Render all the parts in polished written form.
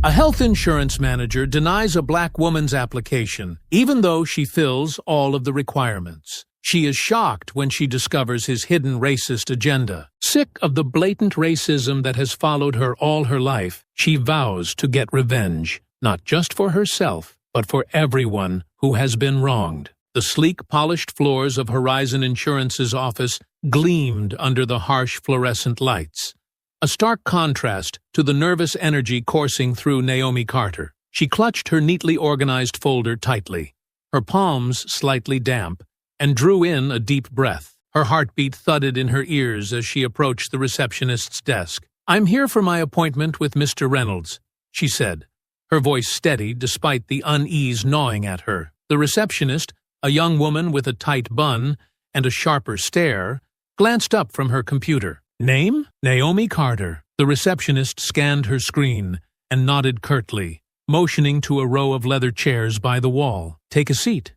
A health insurance manager denies a black woman's application, even though she fills all of the requirements. She is shocked when she discovers his hidden racist agenda. Sick of the blatant racism that has followed her all her life, she vows to get revenge, not just for herself, but for everyone who has been wronged. The sleek, polished floors of Horizon Insurance's office gleamed under the harsh fluorescent lights, a stark contrast to the nervous energy coursing through Naomi Carter. She clutched her neatly organized folder tightly, her palms slightly damp, and drew in a deep breath. Her heartbeat thudded in her ears as she approached the receptionist's desk. "I'm here for my appointment with Mr. Reynolds," she said, her voice steady despite the unease gnawing at her. The receptionist, a young woman with a tight bun and a sharper stare, glanced up from her computer. "Name? Naomi Carter." The receptionist scanned her screen and nodded curtly, motioning to a row of leather chairs by the wall. "Take a seat.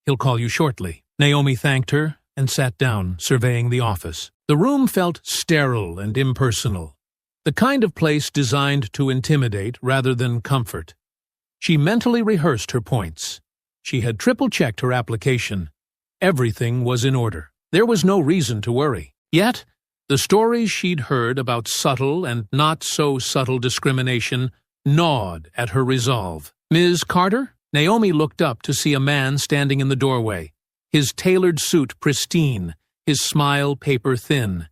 He'll call you shortly." Naomi thanked her and sat down, surveying the office. The room felt sterile and impersonal, the kind of place designed to intimidate rather than comfort. She mentally rehearsed her points. She had triple-checked her application. Everything was in order. There was no reason to worry. Yet, the stories she'd heard about subtle and not-so-subtle discrimination gnawed at her resolve. "Ms. Carter?" Naomi looked up to see a man standing in the doorway, his tailored suit pristine, his smile paper-thin.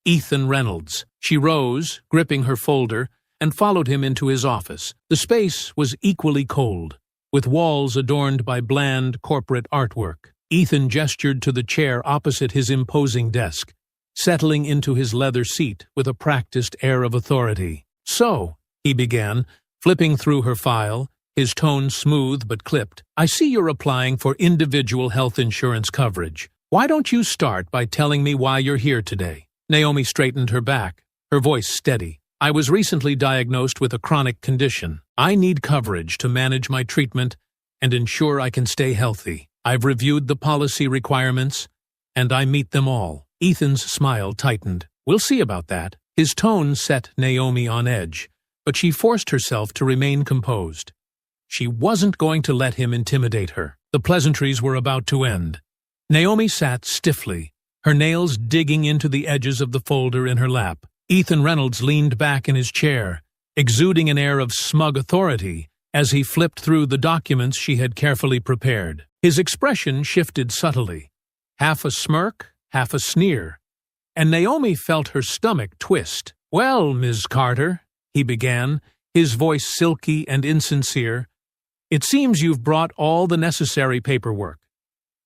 Ethan Reynolds. She rose, gripping her folder, and followed him into his office. The space was equally cold, with walls adorned by bland corporate artwork. Ethan gestured to the chair opposite his imposing desk, settling into his leather seat with a practiced air of authority. "So," he began, flipping through her file, his tone smooth but clipped, "I see you're applying for individual health insurance coverage. Why don't you start by telling me why you're here today?" Naomi straightened her back, her voice steady. "I was recently diagnosed with a chronic condition. I need coverage to manage my treatment and ensure I can stay healthy. I've reviewed the policy requirements, and I meet them all." Ethan's smile tightened. "We'll see about that." His tone set Naomi on edge, but she forced herself to remain composed. She wasn't going to let him intimidate her. The pleasantries were about to end. Naomi sat stiffly, her nails digging into the edges of the folder in her lap. Ethan Reynolds leaned back in his chair, exuding an air of smug authority as he flipped through the documents she had carefully prepared. His expression shifted subtly, half a smirk, half a sneer, and Naomi felt her stomach twist. "Well, Ms. Carter," he began, his voice silky and insincere, "it seems you've brought all the necessary paperwork.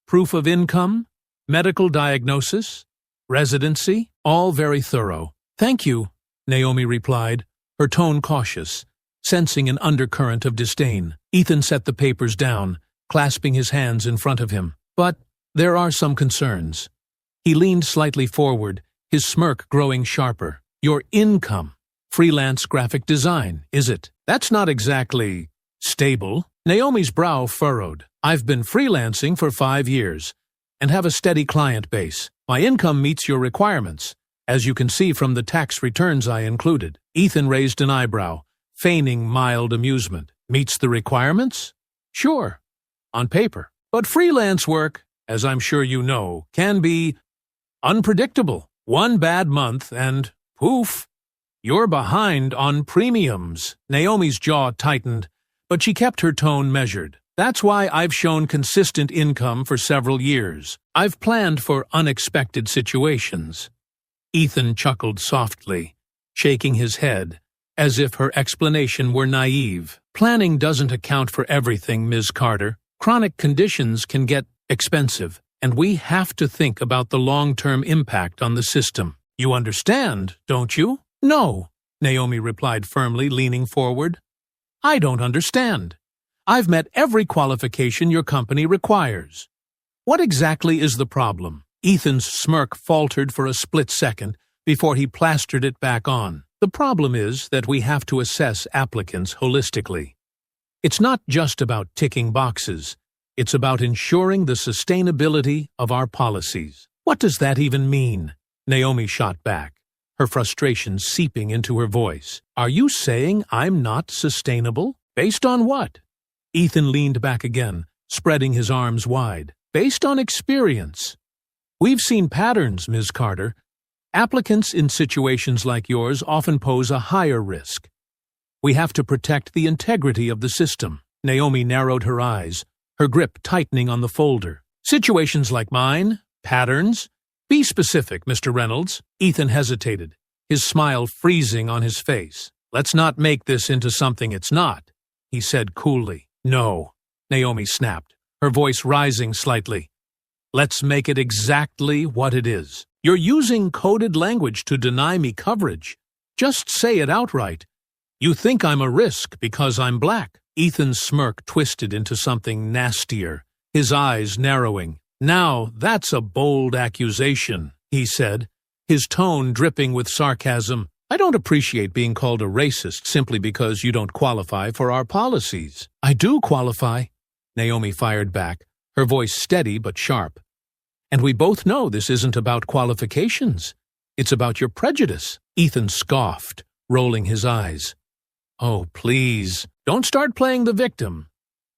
Proof of income, medical diagnosis, residency, all very thorough." "Thank you," Naomi replied, her tone cautious, sensing an undercurrent of disdain. Ethan set the papers down, clasping his hands in front of him. "But there are some concerns." He leaned slightly forward, his smirk growing sharper. "Your income. Freelance graphic design, is it? That's not exactly stable." Naomi's brow furrowed. "I've been freelancing for 5 years and have a steady client base. My income meets your requirements, as you can see from the tax returns I included." Ethan raised an eyebrow, feigning mild amusement. "Meets the requirements? Sure, on paper. But freelance work, as I'm sure you know, can be unpredictable. One bad month and, poof, you're behind on premiums." Naomi's jaw tightened, but she kept her tone measured. "That's why I've shown consistent income for several years. I've planned for unexpected situations." Ethan chuckled softly, shaking his head, as if her explanation were naive. "Planning doesn't account for everything, Ms. Carter. Chronic conditions can get expensive, and we have to think about the long-term impact on the system. You understand, don't you?" "No," Naomi replied firmly, leaning forward. "I don't understand. I've met every qualification your company requires. What exactly is the problem?" Ethan's smirk faltered for a split second before he plastered it back on. "The problem is that we have to assess applicants holistically. It's not just about ticking boxes. It's about ensuring the sustainability of our policies." "What does that even mean?" Naomi shot back, her frustration seeping into her voice. "Are you saying I'm not sustainable? Based on what?" Ethan leaned back again, spreading his arms wide. "Based on experience. We've seen patterns, Ms. Carter. Applicants in situations like yours often pose a higher risk. We have to protect the integrity of the system." Naomi narrowed her eyes, her grip tightening on the folder. "Situations like mine? Patterns? Be specific, Mr. Reynolds." Ethan hesitated, his smile freezing on his face. "Let's not make this into something it's not," he said coolly. "No," Naomi snapped, her voice rising slightly. "Let's make it exactly what it is. You're using coded language to deny me coverage. Just say it outright. You think I'm a risk because I'm black." Ethan's smirk twisted into something nastier, his eyes narrowing. "Now, that's a bold accusation," he said, his tone dripping with sarcasm. "I don't appreciate being called a racist simply because you don't qualify for our policies." "I do qualify," Naomi fired back, her voice steady but sharp. "And we both know this isn't about qualifications. It's about your prejudice." Ethan scoffed, rolling his eyes. "Oh, please, don't start playing the victim.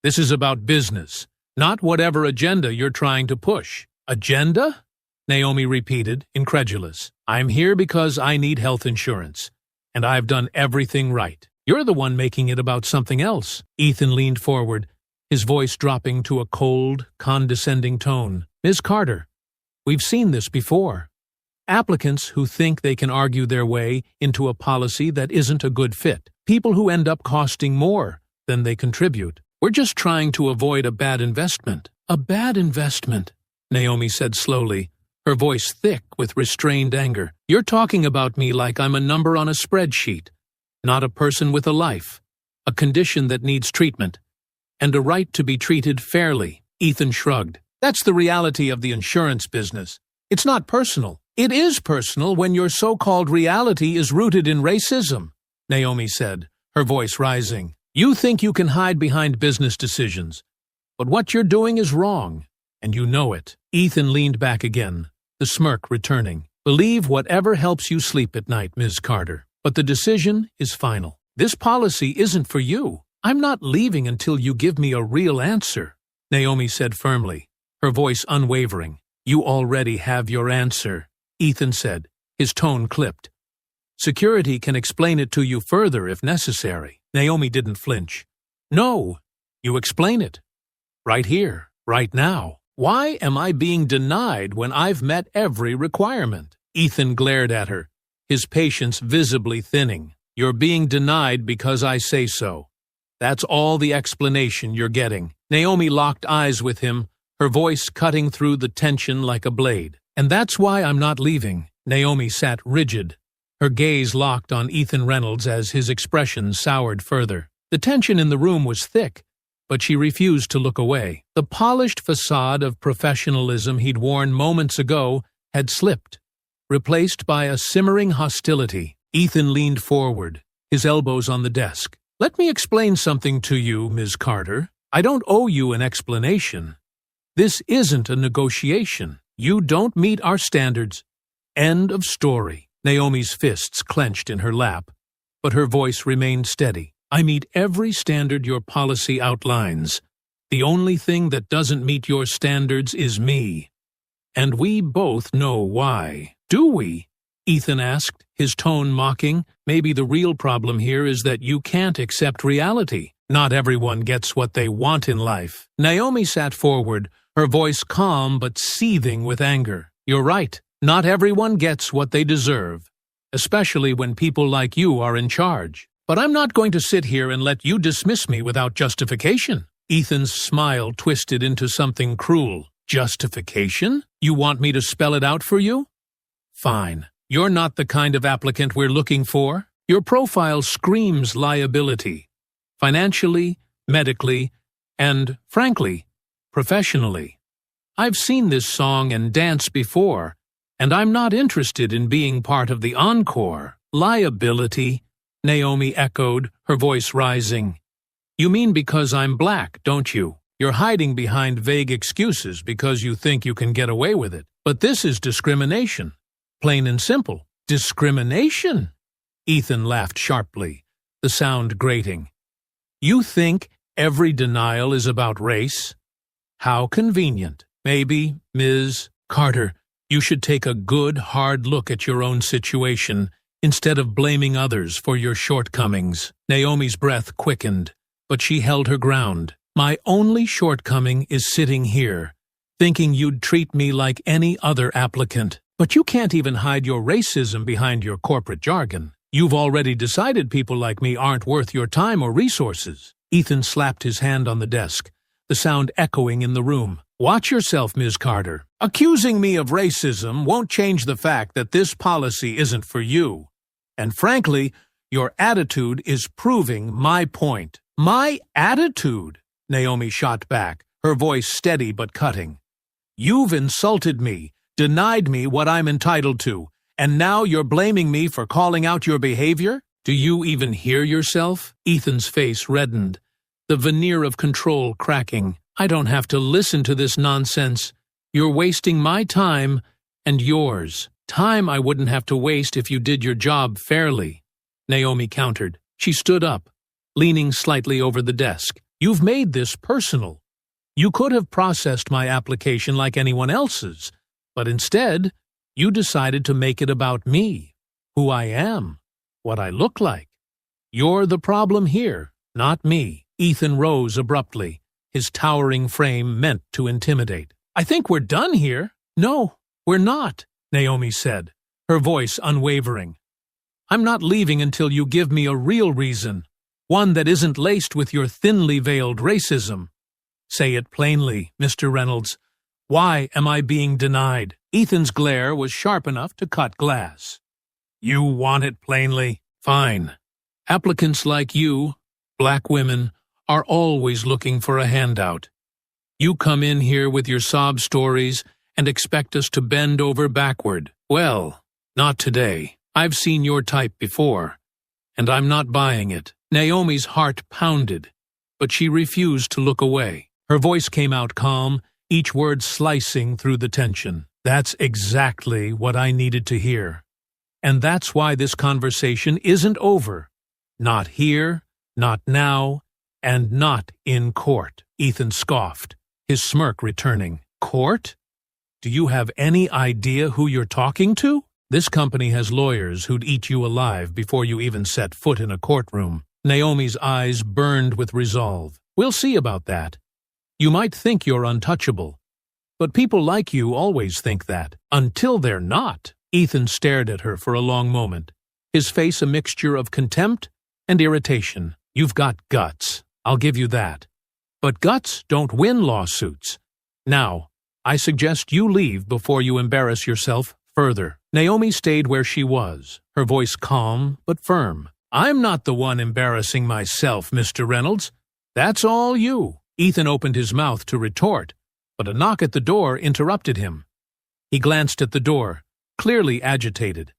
This is about business, not whatever agenda you're trying to push." "Agenda?" Naomi repeated, incredulous. "I'm here because I need health insurance, and I've done everything right. You're the one making it about something else." Ethan leaned forward, his voice dropping to a cold, condescending tone. "Ms. Carter, we've seen this before. Applicants who think they can argue their way into a policy that isn't a good fit. People who end up costing more than they contribute. We're just trying to avoid a bad investment." "A bad investment," Naomi said slowly, her voice thick with restrained anger. "You're talking about me like I'm a number on a spreadsheet, not a person with a life, a condition that needs treatment, and a right to be treated fairly." Ethan shrugged. "That's the reality of the insurance business. It's not personal." "It is personal when your so-called reality is rooted in racism," Naomi said, her voice rising. "You think you can hide behind business decisions, but what you're doing is wrong, and you know it." Ethan leaned back again, the smirk returning. "Believe whatever helps you sleep at night, Ms. Carter, but the decision is final. This policy isn't for you. I'm not leaving until you give me a real answer," Naomi said firmly, her voice unwavering. "You already have your answer," Ethan said, his tone clipped. "Security can explain it to you further if necessary." Naomi didn't flinch. "No, you explain it. Right here, right now. Why am I being denied when I've met every requirement?" Ethan glared at her, his patience visibly thinning. "You're being denied because I say so. That's all the explanation you're getting." Naomi locked eyes with him, her voice cutting through the tension like a blade. "And that's why I'm not leaving." Naomi sat rigid, her gaze locked on Ethan Reynolds as his expression soured further. The tension in the room was thick, but she refused to look away. The polished facade of professionalism he'd worn moments ago had slipped, replaced by a simmering hostility. Ethan leaned forward, his elbows on the desk. "Let me explain something to you, Ms. Carter. I don't owe you an explanation. This isn't a negotiation. You don't meet our standards. End of story." Naomi's fists clenched in her lap, but her voice remained steady. "I meet every standard your policy outlines. The only thing that doesn't meet your standards is me. And we both know why." "Do we?" Ethan asked, his tone mocking. "Maybe the real problem here is that you can't accept reality. Not everyone gets what they want in life." Naomi sat forward, her voice calm but seething with anger. "You're right. Not everyone gets what they deserve, especially when people like you are in charge. But I'm not going to sit here and let you dismiss me without justification." Ethan's smile twisted into something cruel. "Justification? You want me to spell it out for you? Fine. You're not the kind of applicant we're looking for. Your profile screams liability. Financially, medically, and, frankly, professionally. I've seen this song and dance before, and I'm not interested in being part of the encore." "Liability," Naomi echoed, her voice rising. "You mean because I'm black, don't you? You're hiding behind vague excuses because you think you can get away with it. But this is discrimination. Plain and simple. Discrimination? Ethan laughed sharply, the sound grating. You think every denial is about race? How convenient. Maybe, Ms. Carter, you should take a good, hard look at your own situation instead of blaming others for your shortcomings. Naomi's breath quickened, but she held her ground. My only shortcoming is sitting here, thinking you'd treat me like any other applicant. But you can't even hide your racism behind your corporate jargon. You've already decided people like me aren't worth your time or resources. Ethan slapped his hand on the desk, the sound echoing in the room. Watch yourself, Ms. Carter. Accusing me of racism won't change the fact that this policy isn't for you. And frankly, your attitude is proving my point. My attitude? Naomi shot back, her voice steady but cutting. You've insulted me, denied me what I'm entitled to, and now you're blaming me for calling out your behavior? Do you even hear yourself? Ethan's face reddened, the veneer of control cracking. I don't have to listen to this nonsense. You're wasting my time and yours. Time I wouldn't have to waste if you did your job fairly. Naomi countered. She stood up, leaning slightly over the desk. You've made this personal. You could have processed my application like anyone else's, but instead, you decided to make it about me, who I am, what I look like. You're the problem here, not me. Ethan rose abruptly, his towering frame meant to intimidate. I think we're done here. No, we're not, Naomi said, her voice unwavering. I'm not leaving until you give me a real reason, one that isn't laced with your thinly veiled racism. Say it plainly, Mr. Reynolds. Why am I being denied? Ethan's glare was sharp enough to cut glass. You want it plainly? Fine. Applicants like you, black women, are always looking for a handout. You come in here with your sob stories and expect us to bend over backward. Well, not today. I've seen your type before, and I'm not buying it. Naomi's heart pounded, but she refused to look away. Her voice came out calm, each word slicing through the tension. That's exactly what I needed to hear. And that's why this conversation isn't over. Not here, not now, and not in court. Ethan scoffed, his smirk returning. Court? Do you have any idea who you're talking to? This company has lawyers who'd eat you alive before you even set foot in a courtroom. Naomi's eyes burned with resolve. We'll see about that. You might think you're untouchable, but people like you always think that, until they're not. Ethan stared at her for a long moment, his face a mixture of contempt and irritation. You've got guts, I'll give you that. But guts don't win lawsuits. Now, I suggest you leave before you embarrass yourself further. Naomi stayed where she was, her voice calm but firm. I'm not the one embarrassing myself, Mr. Reynolds. That's all you. Ethan opened his mouth to retort, but a knock at the door interrupted him. He glanced at the door, clearly agitated.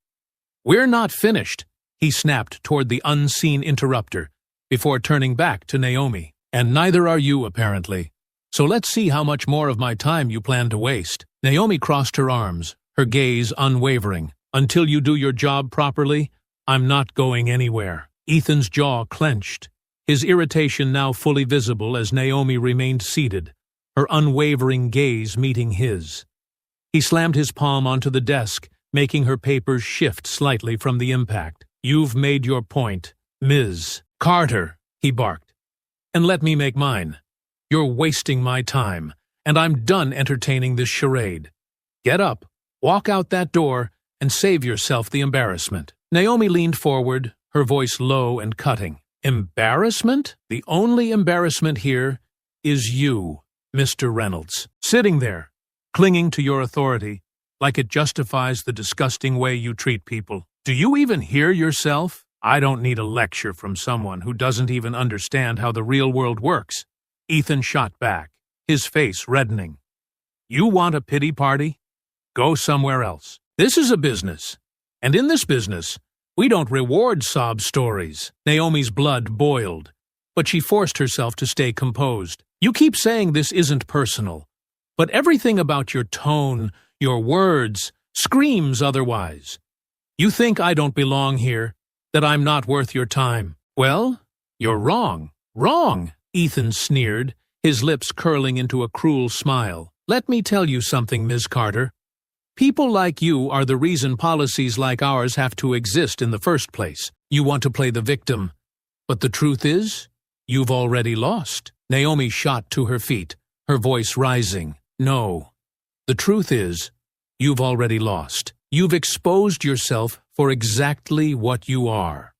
We're not finished, he snapped toward the unseen interrupter, before turning back to Naomi. And neither are you, apparently. So let's see how much more of my time you plan to waste. Naomi crossed her arms, her gaze unwavering. Until you do your job properly, I'm not going anywhere. Ethan's jaw clenched, his irritation now fully visible as Naomi remained seated, her unwavering gaze meeting his. He slammed his palm onto the desk, making her papers shift slightly from the impact. You've made your point, Ms. Carter, he barked. And let me make mine. You're wasting my time, and I'm done entertaining this charade. Get up, walk out that door, and save yourself the embarrassment. Naomi leaned forward, her voice low and cutting. Embarrassment? The only embarrassment here is you, Mr. Reynolds, sitting there, clinging to your authority, like it justifies the disgusting way you treat people. Do you even hear yourself? I don't need a lecture from someone who doesn't even understand how the real world works. Ethan shot back, his face reddening. You want a pity party? Go somewhere else. This is a business, and in this business, we don't reward sob stories. Naomi's blood boiled, but she forced herself to stay composed. You keep saying this isn't personal, but everything about your tone, your words, screams otherwise. You think I don't belong here, that I'm not worth your time. Well, you're wrong. Wrong, Ethan sneered, his lips curling into a cruel smile. Let me tell you something, Ms. Carter. People like you are the reason policies like ours have to exist in the first place. You want to play the victim. But the truth is, you've already lost. Naomi shot to her feet, her voice rising. No. The truth is, you've already lost. You've exposed yourself for exactly what you are.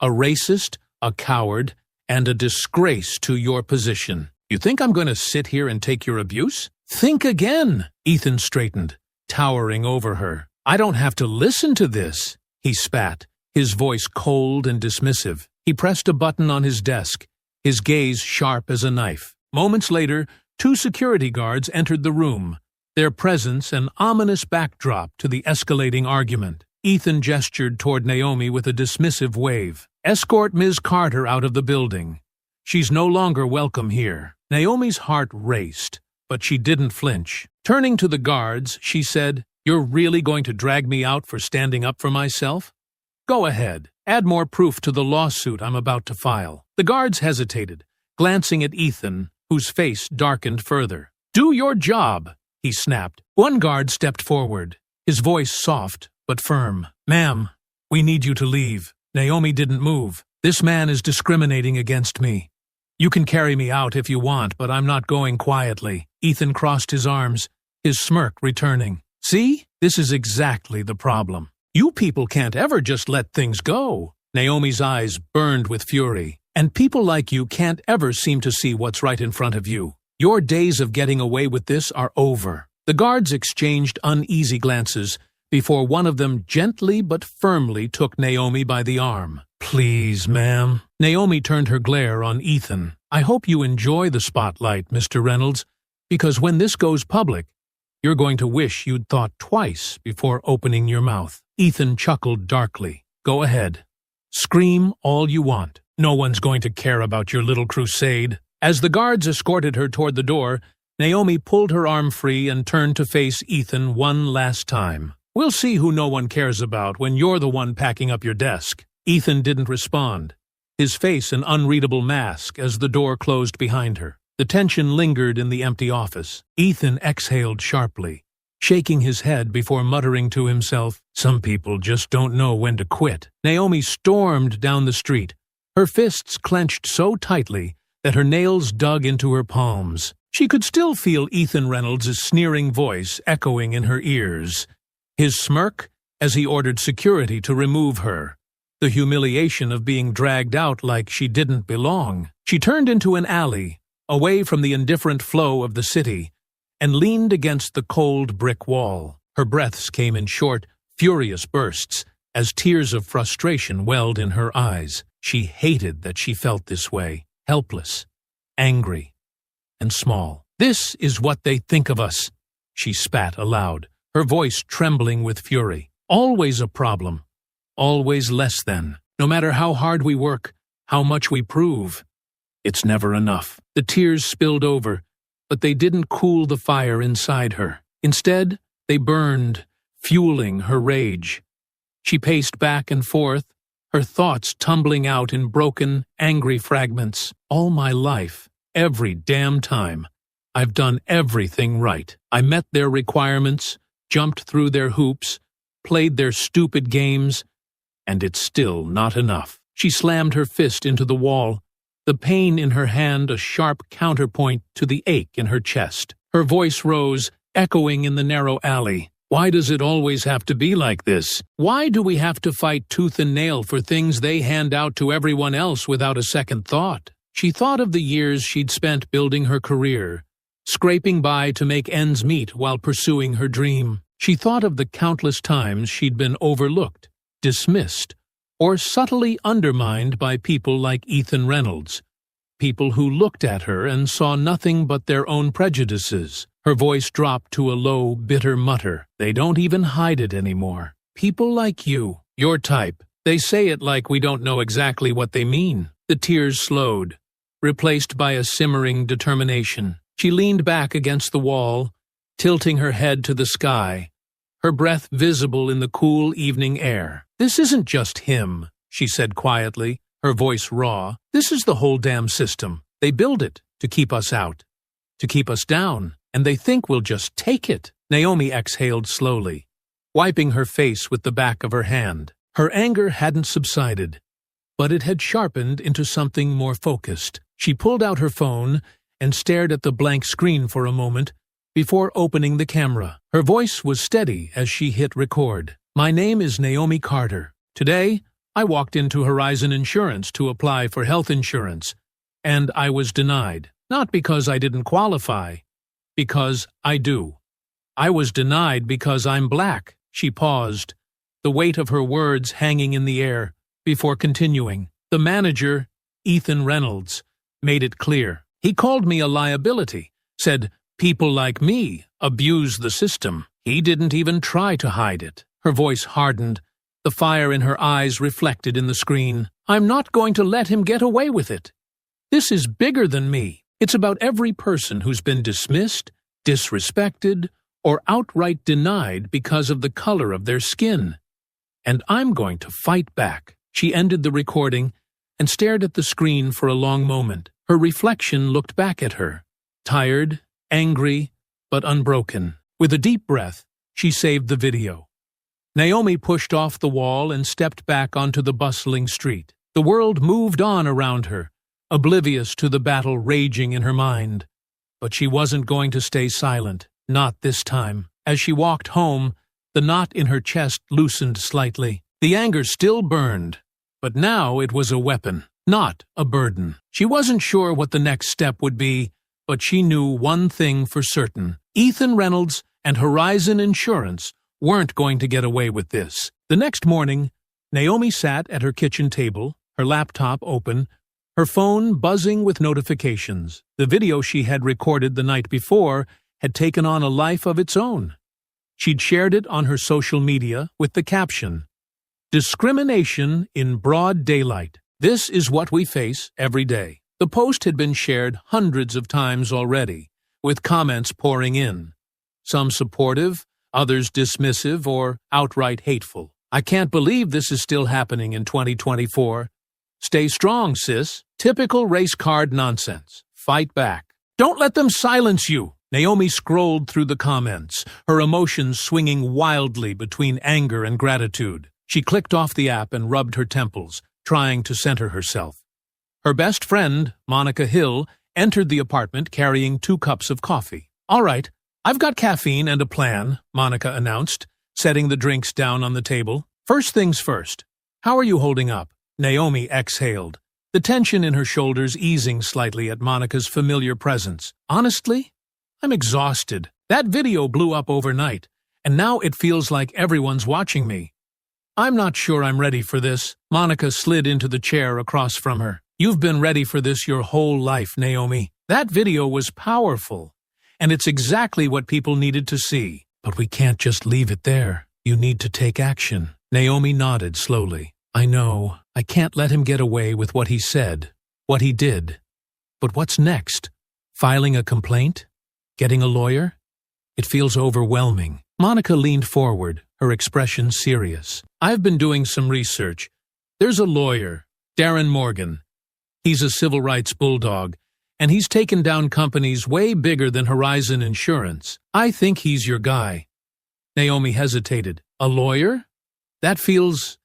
A racist, a coward, and a disgrace to your position. You think I'm going to sit here and take your abuse? Think again. Ethan straightened, towering over her. I don't have to listen to this, he spat, his voice cold and dismissive. He pressed a button on his desk, his gaze sharp as a knife. Moments later, 2 security guards entered the room, their presence an ominous backdrop to the escalating argument. Ethan gestured toward Naomi with a dismissive wave. Escort Ms. Carter out of the building. She's no longer welcome here. Naomi's heart raced, but she didn't flinch. Turning to the guards, she said, You're really going to drag me out for standing up for myself? Go ahead. Add more proof to the lawsuit I'm about to file. The guards hesitated, glancing at Ethan, whose face darkened further. Do your job, he snapped. One guard stepped forward, his voice soft but firm. Ma'am, we need you to leave. Naomi didn't move. This man is discriminating against me. You can carry me out if you want, but I'm not going quietly. Ethan crossed his arms, his smirk returning. See? This is exactly the problem. You people can't ever just let things go. Naomi's eyes burned with fury. And people like you can't ever seem to see what's right in front of you. Your days of getting away with this are over. The guards exchanged uneasy glances before one of them gently but firmly took Naomi by the arm. Please, ma'am. Naomi turned her glare on Ethan. I hope you enjoy the spotlight, Mr. Reynolds, because when this goes public, you're going to wish you'd thought twice before opening your mouth. Ethan chuckled darkly. Go ahead. Scream all you want. No one's going to care about your little crusade. As the guards escorted her toward the door, Naomi pulled her arm free and turned to face Ethan one last time. We'll see who no one cares about when you're the one packing up your desk. Ethan didn't respond, his face an unreadable mask as the door closed behind her. The tension lingered in the empty office. Ethan exhaled sharply, shaking his head before muttering to himself, Some people just don't know when to quit. Naomi stormed down the street, her fists clenched so tightly that her nails dug into her palms. She could still feel Ethan Reynolds' sneering voice echoing in her ears, his smirk as he ordered security to remove her, the humiliation of being dragged out like she didn't belong. She turned into an alley, away from the indifferent flow of the city, and leaned against the cold brick wall. Her breaths came in short, furious bursts as tears of frustration welled in her eyes. She hated that she felt this way, helpless, angry, and small. This is what they think of us, she spat aloud, her voice trembling with fury. Always a problem, always less than. No matter how hard we work, how much we prove, it's never enough. The tears spilled over, but they didn't cool the fire inside her. Instead, they burned, fueling her rage. She paced back and forth, her thoughts tumbling out in broken, angry fragments. All my life, every damn time, I've done everything right. I met their requirements, jumped through their hoops, played their stupid games, and it's still not enough. She slammed her fist into the wall, the pain in her hand a sharp counterpoint to the ache in her chest. Her voice rose, echoing in the narrow alley. Why does it always have to be like this? Why do we have to fight tooth and nail for things they hand out to everyone else without a second thought? She thought of the years she'd spent building her career, scraping by to make ends meet while pursuing her dream. She thought of the countless times she'd been overlooked, dismissed, or subtly undermined by people like Ethan Reynolds, people who looked at her and saw nothing but their own prejudices. Her voice dropped to a low, bitter mutter. They don't even hide it anymore. People like you, your type, they say it like we don't know exactly what they mean. The tears slowed, replaced by a simmering determination. She leaned back against the wall, tilting her head to the sky, her breath visible in the cool evening air. "This isn't just him," she said quietly, her voice raw. "This is the whole damn system. They build it to keep us out, to keep us down, and they think we'll just take it." Naomi exhaled slowly, wiping her face with the back of her hand. Her anger hadn't subsided, but it had sharpened into something more focused. She pulled out her phone and stared at the blank screen for a moment before opening the camera. Her voice was steady as she hit record. "My name is Naomi Carter. Today, I walked into Horizon Insurance to apply for health insurance, and I was denied. Not because I didn't qualify, because I do. I was denied because I'm black." She paused, the weight of her words hanging in the air, before continuing. "The manager, Ethan Reynolds, made it clear. He called me a liability, said people like me abuse the system. He didn't even try to hide it." Her voice hardened, the fire in her eyes reflected in the screen. "I'm not going to let him get away with it. This is bigger than me. It's about every person who's been dismissed, disrespected, or outright denied because of the color of their skin. And I'm going to fight back." She ended the recording and stared at the screen for a long moment. Her reflection looked back at her, tired, angry, but unbroken. With a deep breath, she saved the video. Naomi pushed off the wall and stepped back onto the bustling street. The world moved on around her, oblivious to the battle raging in her mind. But she wasn't going to stay silent, not this time. As she walked home, the knot in her chest loosened slightly. The anger still burned, but now it was a weapon, not a burden. She wasn't sure what the next step would be, but she knew one thing for certain. Ethan Reynolds and Horizon Insurance weren't going to get away with this. The next morning, Naomi sat at her kitchen table, her laptop open, her phone buzzing with notifications. The video she had recorded the night before had taken on a life of its own. She'd shared it on her social media with the caption, "Discrimination in broad daylight. This is what we face every day." The post had been shared hundreds of times already, with comments pouring in, some supportive, others dismissive or outright hateful. "I can't believe this is still happening in 2024. Stay strong, sis. Typical race card nonsense. Fight back. Don't let them silence you." Naomi scrolled through the comments, her emotions swinging wildly between anger and gratitude. She clicked off the app and rubbed her temples, trying to center herself. Her best friend, Monica Hill, entered the apartment carrying 2 cups of coffee. "All right, I've got caffeine and a plan," Monica announced, setting the drinks down on the table. "First things first. How are you holding up?" Naomi exhaled, the tension in her shoulders easing slightly at Monica's familiar presence. "Honestly, I'm exhausted. That video blew up overnight, and now it feels like everyone's watching me. I'm not sure I'm ready for this." Monica slid into the chair across from her. "You've been ready for this your whole life, Naomi. That video was powerful, and it's exactly what people needed to see. But we can't just leave it there. You need to take action." Naomi nodded slowly. "I know. I can't let him get away with what he said, what he did. But what's next? Filing a complaint? Getting a lawyer? It feels overwhelming." Monica leaned forward, her expression serious. "I've been doing some research. There's a lawyer, Darren Morgan. He's a civil rights bulldog, and he's taken down companies way bigger than Horizon Insurance. I think he's your guy." Naomi hesitated. "A lawyer? That feels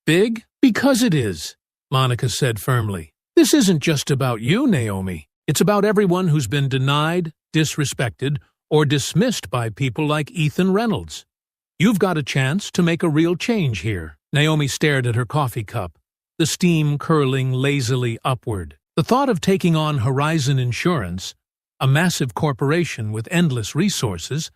big?" "Because it is," Monica said firmly. "This isn't just about you, Naomi. It's about everyone who's been denied, disrespected, or dismissed by people like Ethan Reynolds. You've got a chance to make a real change here." Naomi stared at her coffee cup, the steam curling lazily upward. The thought of taking on Horizon Insurance, a massive corporation with endless resources,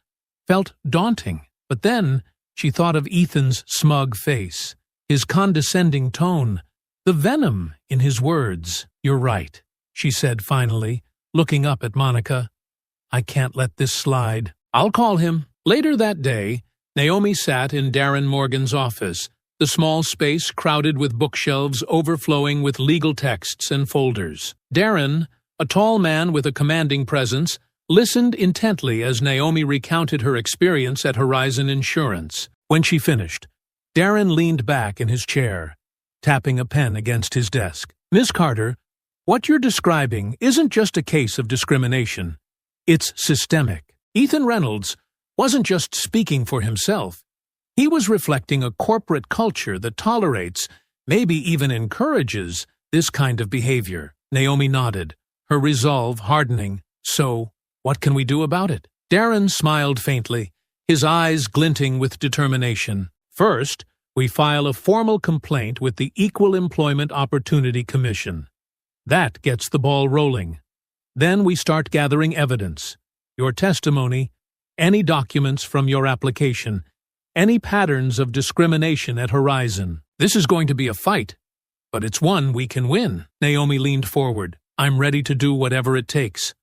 felt daunting. But then she thought of Ethan's smug face, his condescending tone, the venom in his words. "You're right," she said finally, looking up at Monica. "I can't let this slide. I'll call him." Later that day, Naomi sat in Darren Morgan's office, the small space crowded with bookshelves overflowing with legal texts and folders. Darren, a tall man with a commanding presence, listened intently as Naomi recounted her experience at Horizon Insurance. When she finished, Darren leaned back in his chair, tapping a pen against his desk. "Miss Carter, what you're describing isn't just a case of discrimination. It's systemic. Ethan Reynolds wasn't just speaking for himself. He was reflecting a corporate culture that tolerates, maybe even encourages, this kind of behavior." Naomi nodded, her resolve hardening. "So, what can we do about it?" Darren smiled faintly, his eyes glinting with determination. "First, we file a formal complaint with the Equal Employment Opportunity Commission. That gets the ball rolling. Then we start gathering evidence, your testimony, any documents from your application, any patterns of discrimination at Horizon. This is going to be a fight, but it's one we can win." Naomi leaned forward. "I'm ready to do whatever it takes.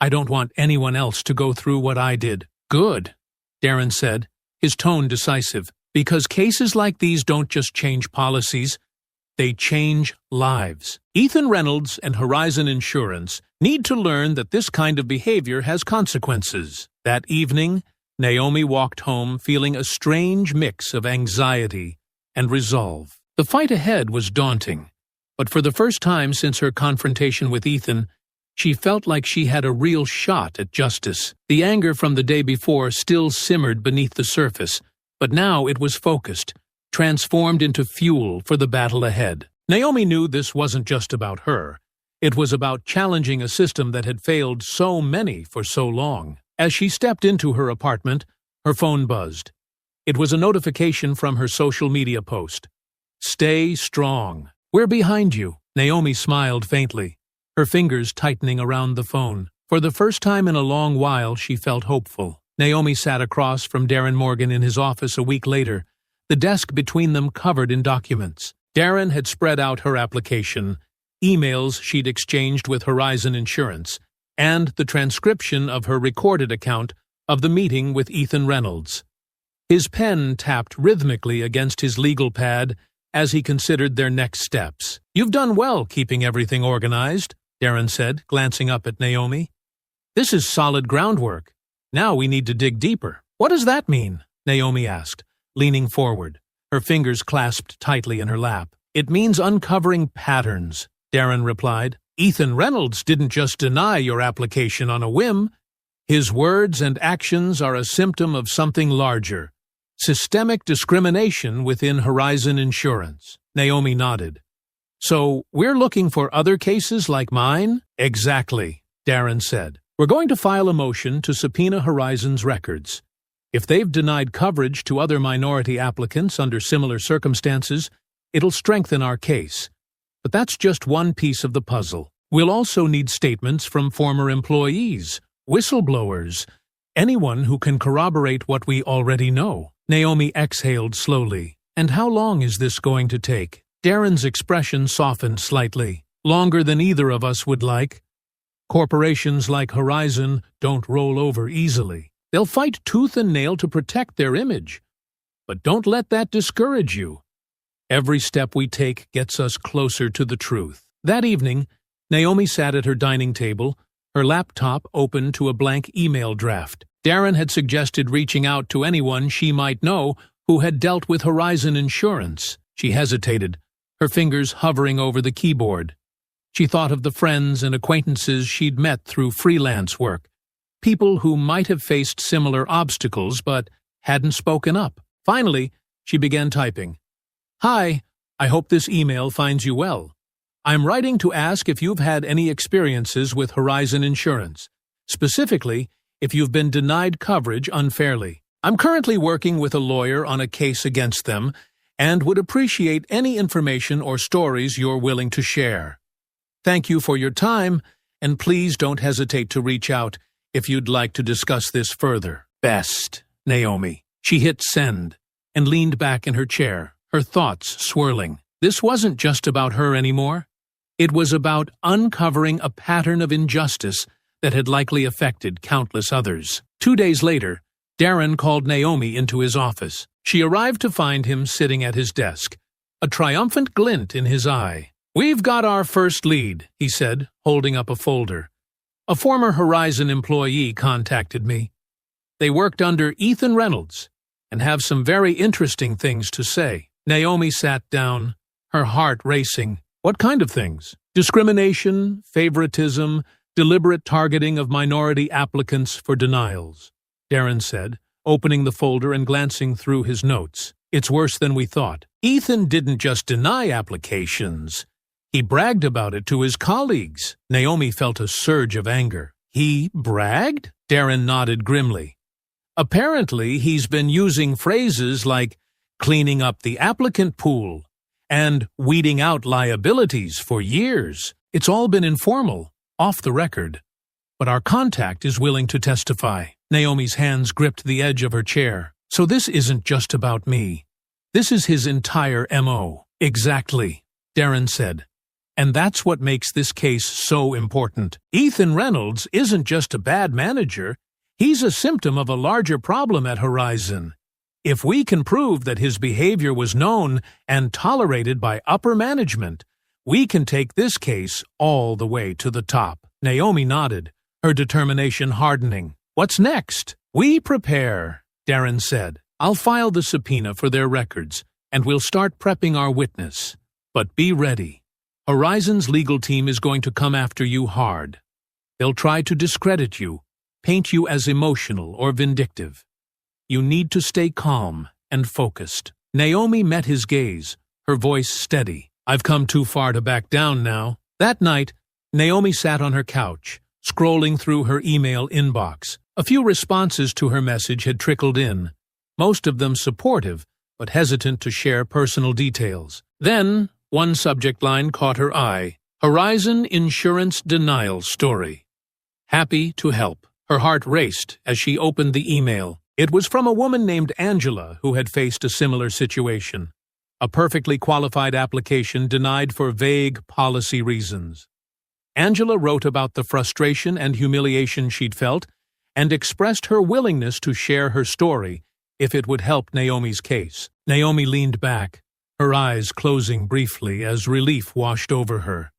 I don't want anyone else to go through what I did." "Good," Darren said, his tone decisive, "because cases like these don't just change policies, they change lives. Ethan Reynolds and Horizon Insurance need to learn that this kind of behavior has consequences." That evening, Naomi walked home feeling a strange mix of anxiety and resolve. The fight ahead was daunting, but for the first time since her confrontation with Ethan, she felt like she had a real shot at justice. The anger from the day before still simmered beneath the surface, but now it was focused, transformed into fuel for the battle ahead. Naomi knew this wasn't just about her. It was about challenging a system that had failed so many for so long. As she stepped into her apartment, her phone buzzed. It was a notification from her social media post. "Stay strong. We're behind you." Naomi smiled faintly, her fingers tightening around the phone. For the first time in a long while, she felt hopeful. Naomi sat across from Darren Morgan in his office a week later, the desk between them covered in documents. Darren had spread out her application, emails she'd exchanged with Horizon Insurance, and the transcription of her recorded account of the meeting with Ethan Reynolds. His pen tapped rhythmically against his legal pad as he considered their next steps. "You've done well keeping everything organized," Darren said, glancing up at Naomi. "This is solid groundwork. Now we need to dig deeper." "What does that mean?" Naomi asked, leaning forward, her fingers clasped tightly in her lap. "It means uncovering patterns," Darren replied. "Ethan Reynolds didn't just deny your application on a whim. His words and actions are a symptom of something larger. Systemic discrimination within Horizon Insurance." Naomi nodded. "So, we're looking for other cases like mine?" "Exactly," Darren said. "We're going to file a motion to subpoena Horizon's records. If they've denied coverage to other minority applicants under similar circumstances, it'll strengthen our case. But that's just one piece of the puzzle. We'll also need statements from former employees, whistleblowers, anyone who can corroborate what we already know." Naomi exhaled slowly. "And how long is this going to take?" Darren's expression softened slightly. "Longer than either of us would like. Corporations like Horizon don't roll over easily. They'll fight tooth and nail to protect their image. But don't let that discourage you. Every step we take gets us closer to the truth." That evening, Naomi sat at her dining table, her laptop open to a blank email draft. Darren had suggested reaching out to anyone she might know who had dealt with Horizon Insurance. She hesitated, her fingers hovering over the keyboard. She thought of the friends and acquaintances she'd met through freelance work, people who might have faced similar obstacles but hadn't spoken up. Finally, she began typing. "Hi, I hope this email finds you well. I'm writing to ask if you've had any experiences with Horizon Insurance, specifically if you've been denied coverage unfairly. I'm currently working with a lawyer on a case against them and would appreciate any information or stories you're willing to share. Thank you for your time, and please don't hesitate to reach out if you'd like to discuss this further. Best, Naomi." She hit send and leaned back in her chair, her thoughts swirling. This wasn't just about her anymore. It was about uncovering a pattern of injustice that had likely affected countless others. 2 days later, Darren called Naomi into his office. She arrived to find him sitting at his desk, a triumphant glint in his eye. "We've got our first lead," he said, holding up a folder. A former Horizon employee contacted me. They worked under Ethan Reynolds and have some very interesting things to say. Naomi sat down, her heart racing. What kind of things? Discrimination, favoritism, deliberate targeting of minority applicants for denials, Darren said, opening the folder and glancing through his notes. It's worse than we thought. Ethan didn't just deny applications. He bragged about it to his colleagues. Naomi felt a surge of anger. He bragged? Darren nodded grimly. Apparently, he's been using phrases like cleaning up the applicant pool and weeding out liabilities for years. It's all been informal, off the record. But our contact is willing to testify. Naomi's hands gripped the edge of her chair. So this isn't just about me. This is his entire M.O. Exactly, Darren said. And that's what makes this case so important. Ethan Reynolds isn't just a bad manager. He's a symptom of a larger problem at Horizon. If we can prove that his behavior was known and tolerated by upper management, we can take this case all the way to the top. Naomi nodded, her determination hardening. What's next? We prepare, Darren said. I'll file the subpoena for their records, and we'll start prepping our witness. But be ready. Horizon's legal team is going to come after you hard. They'll try to discredit you, paint you as emotional or vindictive. You need to stay calm and focused. Naomi met his gaze, her voice steady. I've come too far to back down now. That night, Naomi sat on her couch, scrolling through her email inbox. A few responses to her message had trickled in, most of them supportive, but hesitant to share personal details. Then, one subject line caught her eye. Horizon Insurance Denial Story. Happy to help. Her heart raced as she opened the email. It was from a woman named Angela who had faced a similar situation. A perfectly qualified application denied for vague policy reasons. Angela wrote about the frustration and humiliation she'd felt and expressed her willingness to share her story if it would help Naomi's case. Naomi leaned back, her eyes closing briefly as relief washed over her.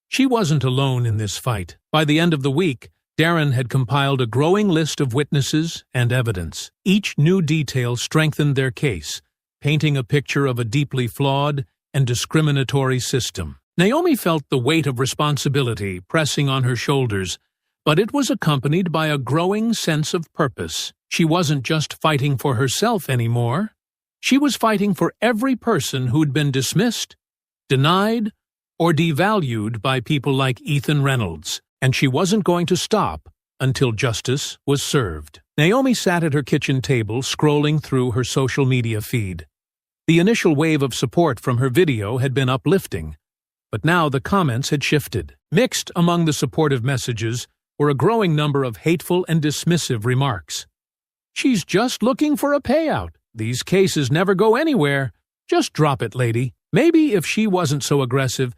She wasn't alone in this fight. By the end of the week, Darren had compiled a growing list of witnesses and evidence. Each new detail strengthened their case, painting a picture of a deeply flawed and discriminatory system. Naomi felt the weight of responsibility pressing on her shoulders, but it was accompanied by a growing sense of purpose. She wasn't just fighting for herself anymore. She was fighting for every person who'd been dismissed, denied, or devalued by people like Ethan Reynolds, and she wasn't going to stop until justice was served. Naomi sat at her kitchen table, scrolling through her social media feed. The initial wave of support from her video had been uplifting, but now the comments had shifted. Mixed among the supportive messages were a growing number of hateful and dismissive remarks. She's just looking for a payout. These cases never go anywhere. Just drop it, lady. Maybe if she wasn't so aggressive,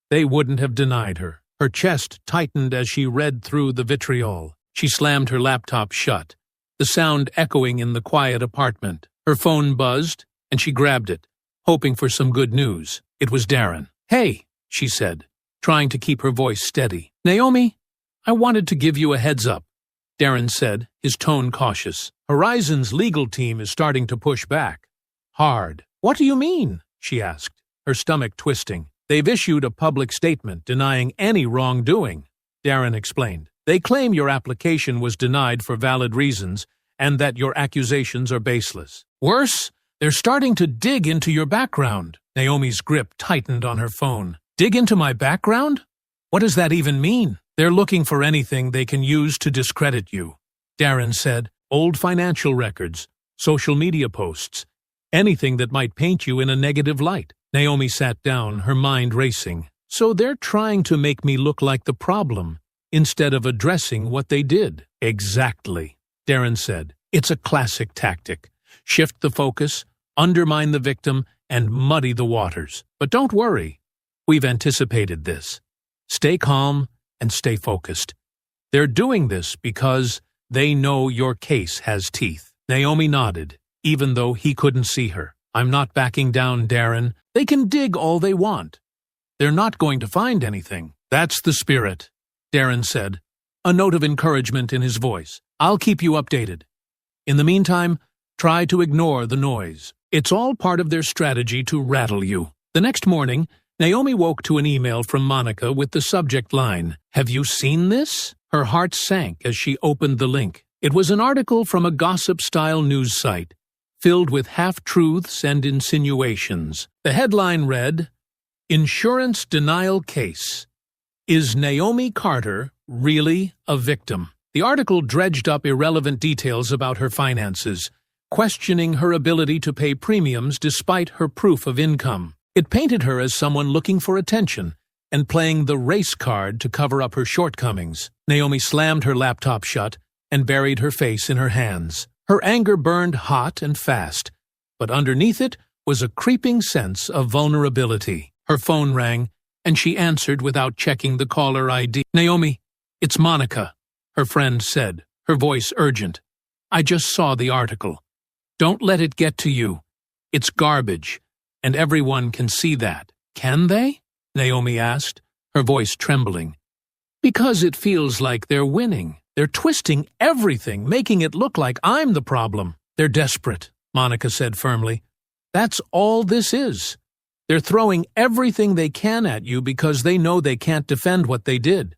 they wouldn't have denied her. Her chest tightened as she read through the vitriol. She slammed her laptop shut, the sound echoing in the quiet apartment. Her phone buzzed, and she grabbed it, hoping for some good news. It was Darren. Hey, she said, trying to keep her voice steady. Naomi, I wanted to give you a heads up, Darren said, his tone cautious. Horizon's legal team is starting to push back. Hard. What do you mean? She asked, her stomach twisting. They've issued a public statement denying any wrongdoing, Darren explained. They claim your application was denied for valid reasons and that your accusations are baseless. Worse, they're starting to dig into your background. Naomi's grip tightened on her phone. Dig into my background? What does that even mean? They're looking for anything they can use to discredit you, Darren said. Old financial records, social media posts, anything that might paint you in a negative light. Naomi sat down, her mind racing. So they're trying to make me look like the problem, instead of addressing what they did. Exactly, Darren said. It's a classic tactic. Shift the focus, undermine the victim, and muddy the waters. But don't worry. We've anticipated this. Stay calm and stay focused. They're doing this because they know your case has teeth. Naomi nodded, even though he couldn't see her. I'm not backing down, Darren. They can dig all they want. They're not going to find anything. That's the spirit, Darren said, a note of encouragement in his voice. "I'll keep you updated. In the meantime, try to ignore the noise. It's all part of their strategy to rattle you." The next morning, Naomi woke to an email from Monica with the subject line, "Have you seen this?" Her heart sank as she opened the link. It was an article from a gossip-style news site, filled with half-truths and insinuations. The headline read, "Insurance Denial Case. Is Naomi Carter really a victim?" The article dredged up irrelevant details about her finances, questioning her ability to pay premiums despite her proof of income. It painted her as someone looking for attention and playing the race card to cover up her shortcomings. Naomi slammed her laptop shut and buried her face in her hands. Her anger burned hot and fast, but underneath it was a creeping sense of vulnerability. Her phone rang, and she answered without checking the caller ID. "Naomi, it's Monica," her friend said, her voice urgent. "I just saw the article. Don't let it get to you. It's garbage, and everyone can see that." "Can they?" Naomi asked, her voice trembling. "Because it feels like they're winning. They're twisting everything, making it look like I'm the problem." "They're desperate," Monica said firmly. "That's all this is. They're throwing everything they can at you because they know they can't defend what they did.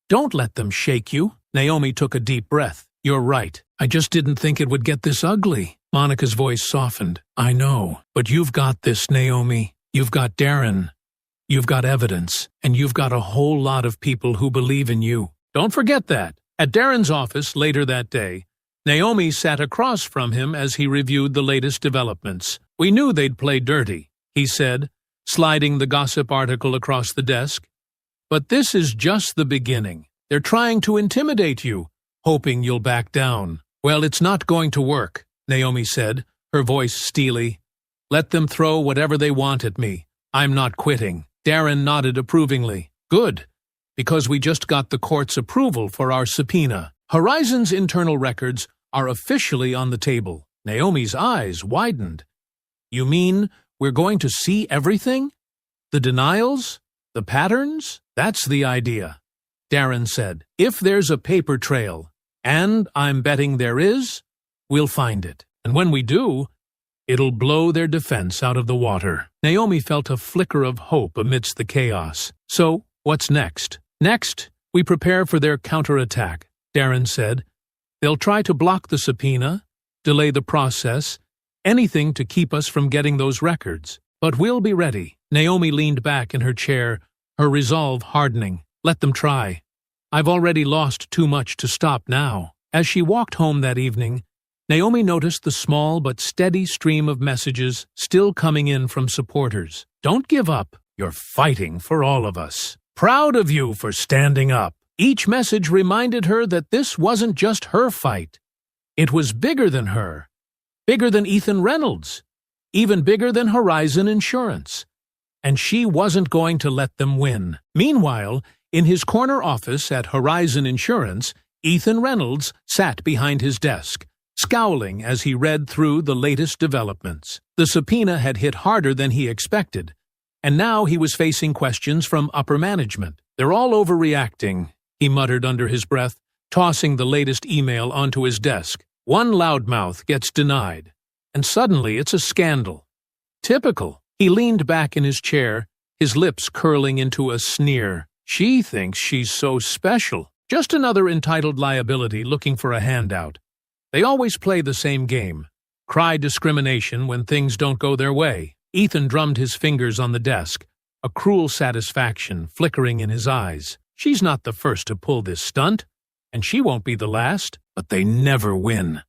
Don't let them shake you." Naomi took a deep breath. "You're right. I just didn't think it would get this ugly." Monica's voice softened. "I know, but you've got this, Naomi. You've got Darren. You've got evidence, and you've got a whole lot of people who believe in you. Don't forget that." At Darren's office later that day, Naomi sat across from him as he reviewed the latest developments. "We knew they'd play dirty," he said, sliding the gossip article across the desk. "But this is just the beginning. They're trying to intimidate you, hoping you'll back down." "Well, it's not going to work," Naomi said, her voice steely. "Let them throw whatever they want at me. I'm not quitting." Darren nodded approvingly. "Good, because we just got the court's approval for our subpoena. Horizon's internal records are officially on the table." Naomi's eyes widened. "You mean we're going to see everything? The denials? The patterns? That's the idea," Darren said. "If there's a paper trail, and I'm betting there is, we'll find it. And when we do, it'll blow their defense out of the water." Naomi felt a flicker of hope amidst the chaos. "So, what's next?" "Next, we prepare for their counterattack," Darren said. "They'll try to block the subpoena, delay the process, anything to keep us from getting those records. But we'll be ready." Naomi leaned back in her chair, her resolve hardening. "Let them try. I've already lost too much to stop now." As she walked home that evening, Naomi noticed the small but steady stream of messages still coming in from supporters. "Don't give up. You're fighting for all of us. Proud of you for standing up." Each message reminded her that this wasn't just her fight. It was bigger than her, bigger than Ethan Reynolds, even bigger than Horizon Insurance. And she wasn't going to let them win. Meanwhile, in his corner office at Horizon Insurance, Ethan Reynolds sat behind his desk, scowling as he read through the latest developments. The subpoena had hit harder than he expected, and now he was facing questions from upper management. "They're all overreacting," he muttered under his breath, tossing the latest email onto his desk. "One loudmouth gets denied, and suddenly it's a scandal. Typical." He leaned back in his chair, his lips curling into a sneer. "She thinks she's so special. Just another entitled liability looking for a handout. They always play the same game. Cry discrimination when things don't go their way." Ethan drummed his fingers on the desk, a cruel satisfaction flickering in his eyes. "She's not the first to pull this stunt, and she won't be the last, but they never win.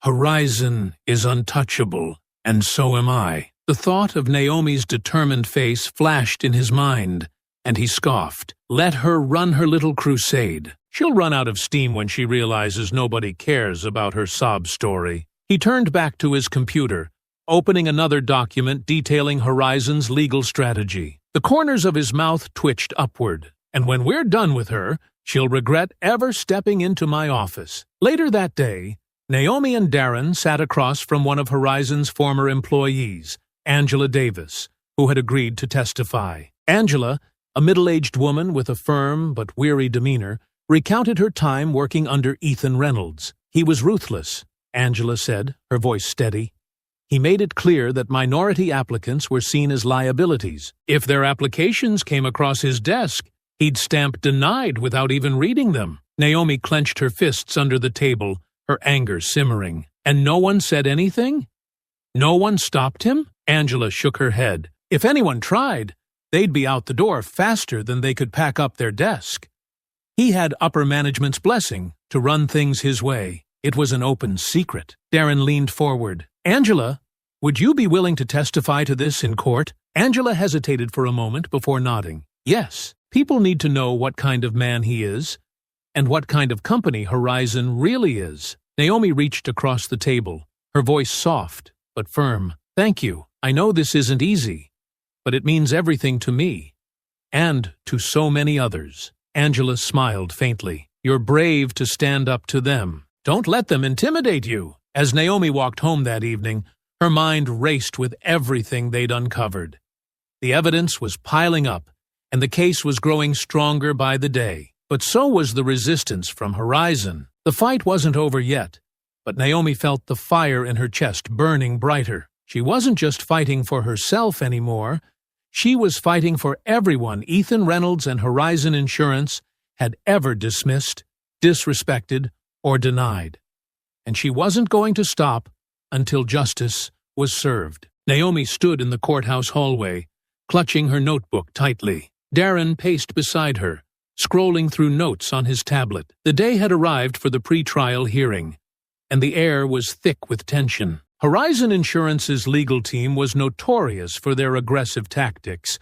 Horizon is untouchable, and so am I." The thought of Naomi's determined face flashed in his mind, and he scoffed. "Let her run her little crusade. She'll run out of steam when she realizes nobody cares about her sob story." He turned back to his computer, opening another document detailing Horizon's legal strategy. The corners of his mouth twitched upward. "And when we're done with her, she'll regret ever stepping into my office." Later that day, Naomi and Darren sat across from one of Horizon's former employees, Angela Davis, who had agreed to testify. Angela, a middle-aged woman with a firm but weary demeanor, recounted her time working under Ethan Reynolds. He was ruthless, Angela said, her voice steady. He made it clear that minority applicants were seen as liabilities. If their applications came across his desk, he'd stamp denied without even reading them. Naomi clenched her fists under the table, her anger simmering. And no one said anything? No one stopped him? Angela shook her head. If anyone tried, they'd be out the door faster than they could pack up their desk. He had upper management's blessing to run things his way. It was an open secret. Darren leaned forward. Angela, would you be willing to testify to this in court? Angela hesitated for a moment before nodding. Yes, people need to know what kind of man he is, and what kind of company Horizon really is. Naomi reached across the table, her voice soft but firm. Thank you. I know this isn't easy, but it means everything to me, and to so many others. Angela smiled faintly. You're brave to stand up to them. Don't let them intimidate you. As Naomi walked home that evening, her mind raced with everything they'd uncovered. The evidence was piling up, and the case was growing stronger by the day. But so was the resistance from Horizon. The fight wasn't over yet, but Naomi felt the fire in her chest burning brighter. She wasn't just fighting for herself anymore. She was fighting for everyone Ethan Reynolds and Horizon Insurance had ever dismissed, disrespected, or denied. And she wasn't going to stop until justice was served. Naomi stood in the courthouse hallway, clutching her notebook tightly. Darren paced beside her, scrolling through notes on his tablet. The day had arrived for the pre-trial hearing, and the air was thick with tension. Horizon Insurance's legal team was notorious for their aggressive tactics,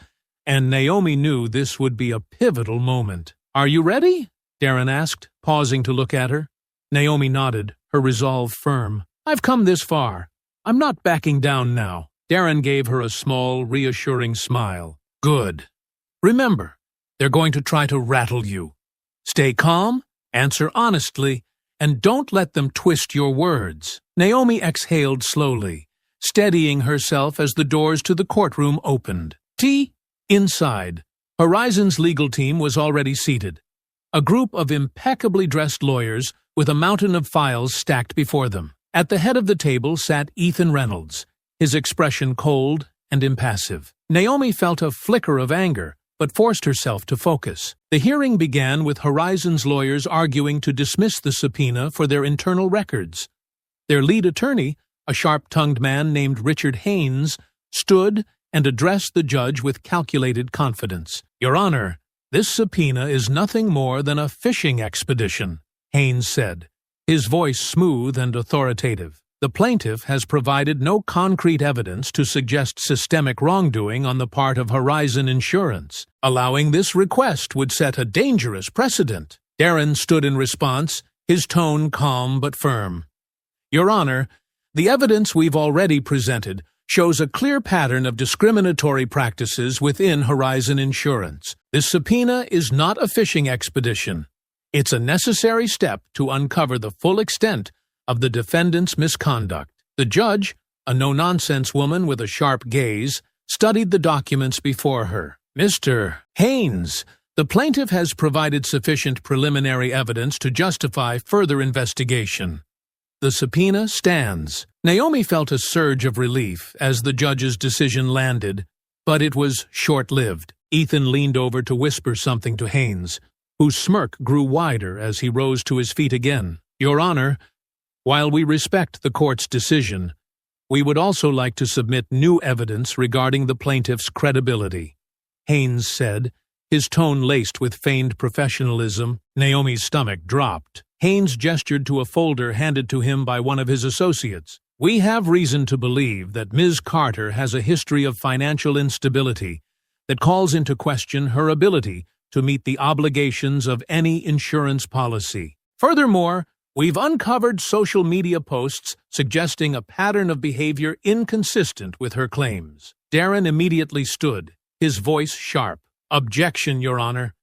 and Naomi knew this would be a pivotal moment. Are you ready? Darren asked, pausing to look at her. Naomi nodded, her resolve firm. I've come this far. I'm not backing down now. Darren gave her a small, reassuring smile. Good. Remember, they're going to try to rattle you. Stay calm, answer honestly, and don't let them twist your words. Naomi exhaled slowly, steadying herself as the doors to the courtroom opened. Inside, Horizon's legal team was already seated. A group of impeccably dressed lawyers with a mountain of files stacked before them. At the head of the table sat Ethan Reynolds, his expression cold and impassive. Naomi felt a flicker of anger, but forced herself to focus. The hearing began with Horizon's lawyers arguing to dismiss the subpoena for their internal records. Their lead attorney, a sharp-tongued man named Richard Haynes, stood and addressed the judge with calculated confidence. Your Honor, this subpoena is nothing more than a fishing expedition, Haynes said, his voice smooth and authoritative. The plaintiff has provided no concrete evidence to suggest systemic wrongdoing on the part of Horizon Insurance. Allowing this request would set a dangerous precedent. Darren stood in response, his tone calm but firm. Your Honor, the evidence we've already presented shows a clear pattern of discriminatory practices within Horizon Insurance. This subpoena is not a fishing expedition. It's a necessary step to uncover the full extent of the defendant's misconduct. The judge, a no-nonsense woman with a sharp gaze, studied the documents before her. Mr. Haynes, the plaintiff has provided sufficient preliminary evidence to justify further investigation. The subpoena stands. Naomi felt a surge of relief as the judge's decision landed, but it was short-lived. Ethan leaned over to whisper something to Haynes, whose smirk grew wider as he rose to his feet again. Your Honor, while we respect the court's decision, we would also like to submit new evidence regarding the plaintiff's credibility, Haynes said, his tone laced with feigned professionalism. Naomi's stomach dropped. Haynes gestured to a folder handed to him by one of his associates. We have reason to believe that Ms. Carter has a history of financial instability that calls into question her ability to meet the obligations of any insurance policy. Furthermore, we've uncovered social media posts suggesting a pattern of behavior inconsistent with her claims. Darren immediately stood, his voice sharp. Objection, Your Honor.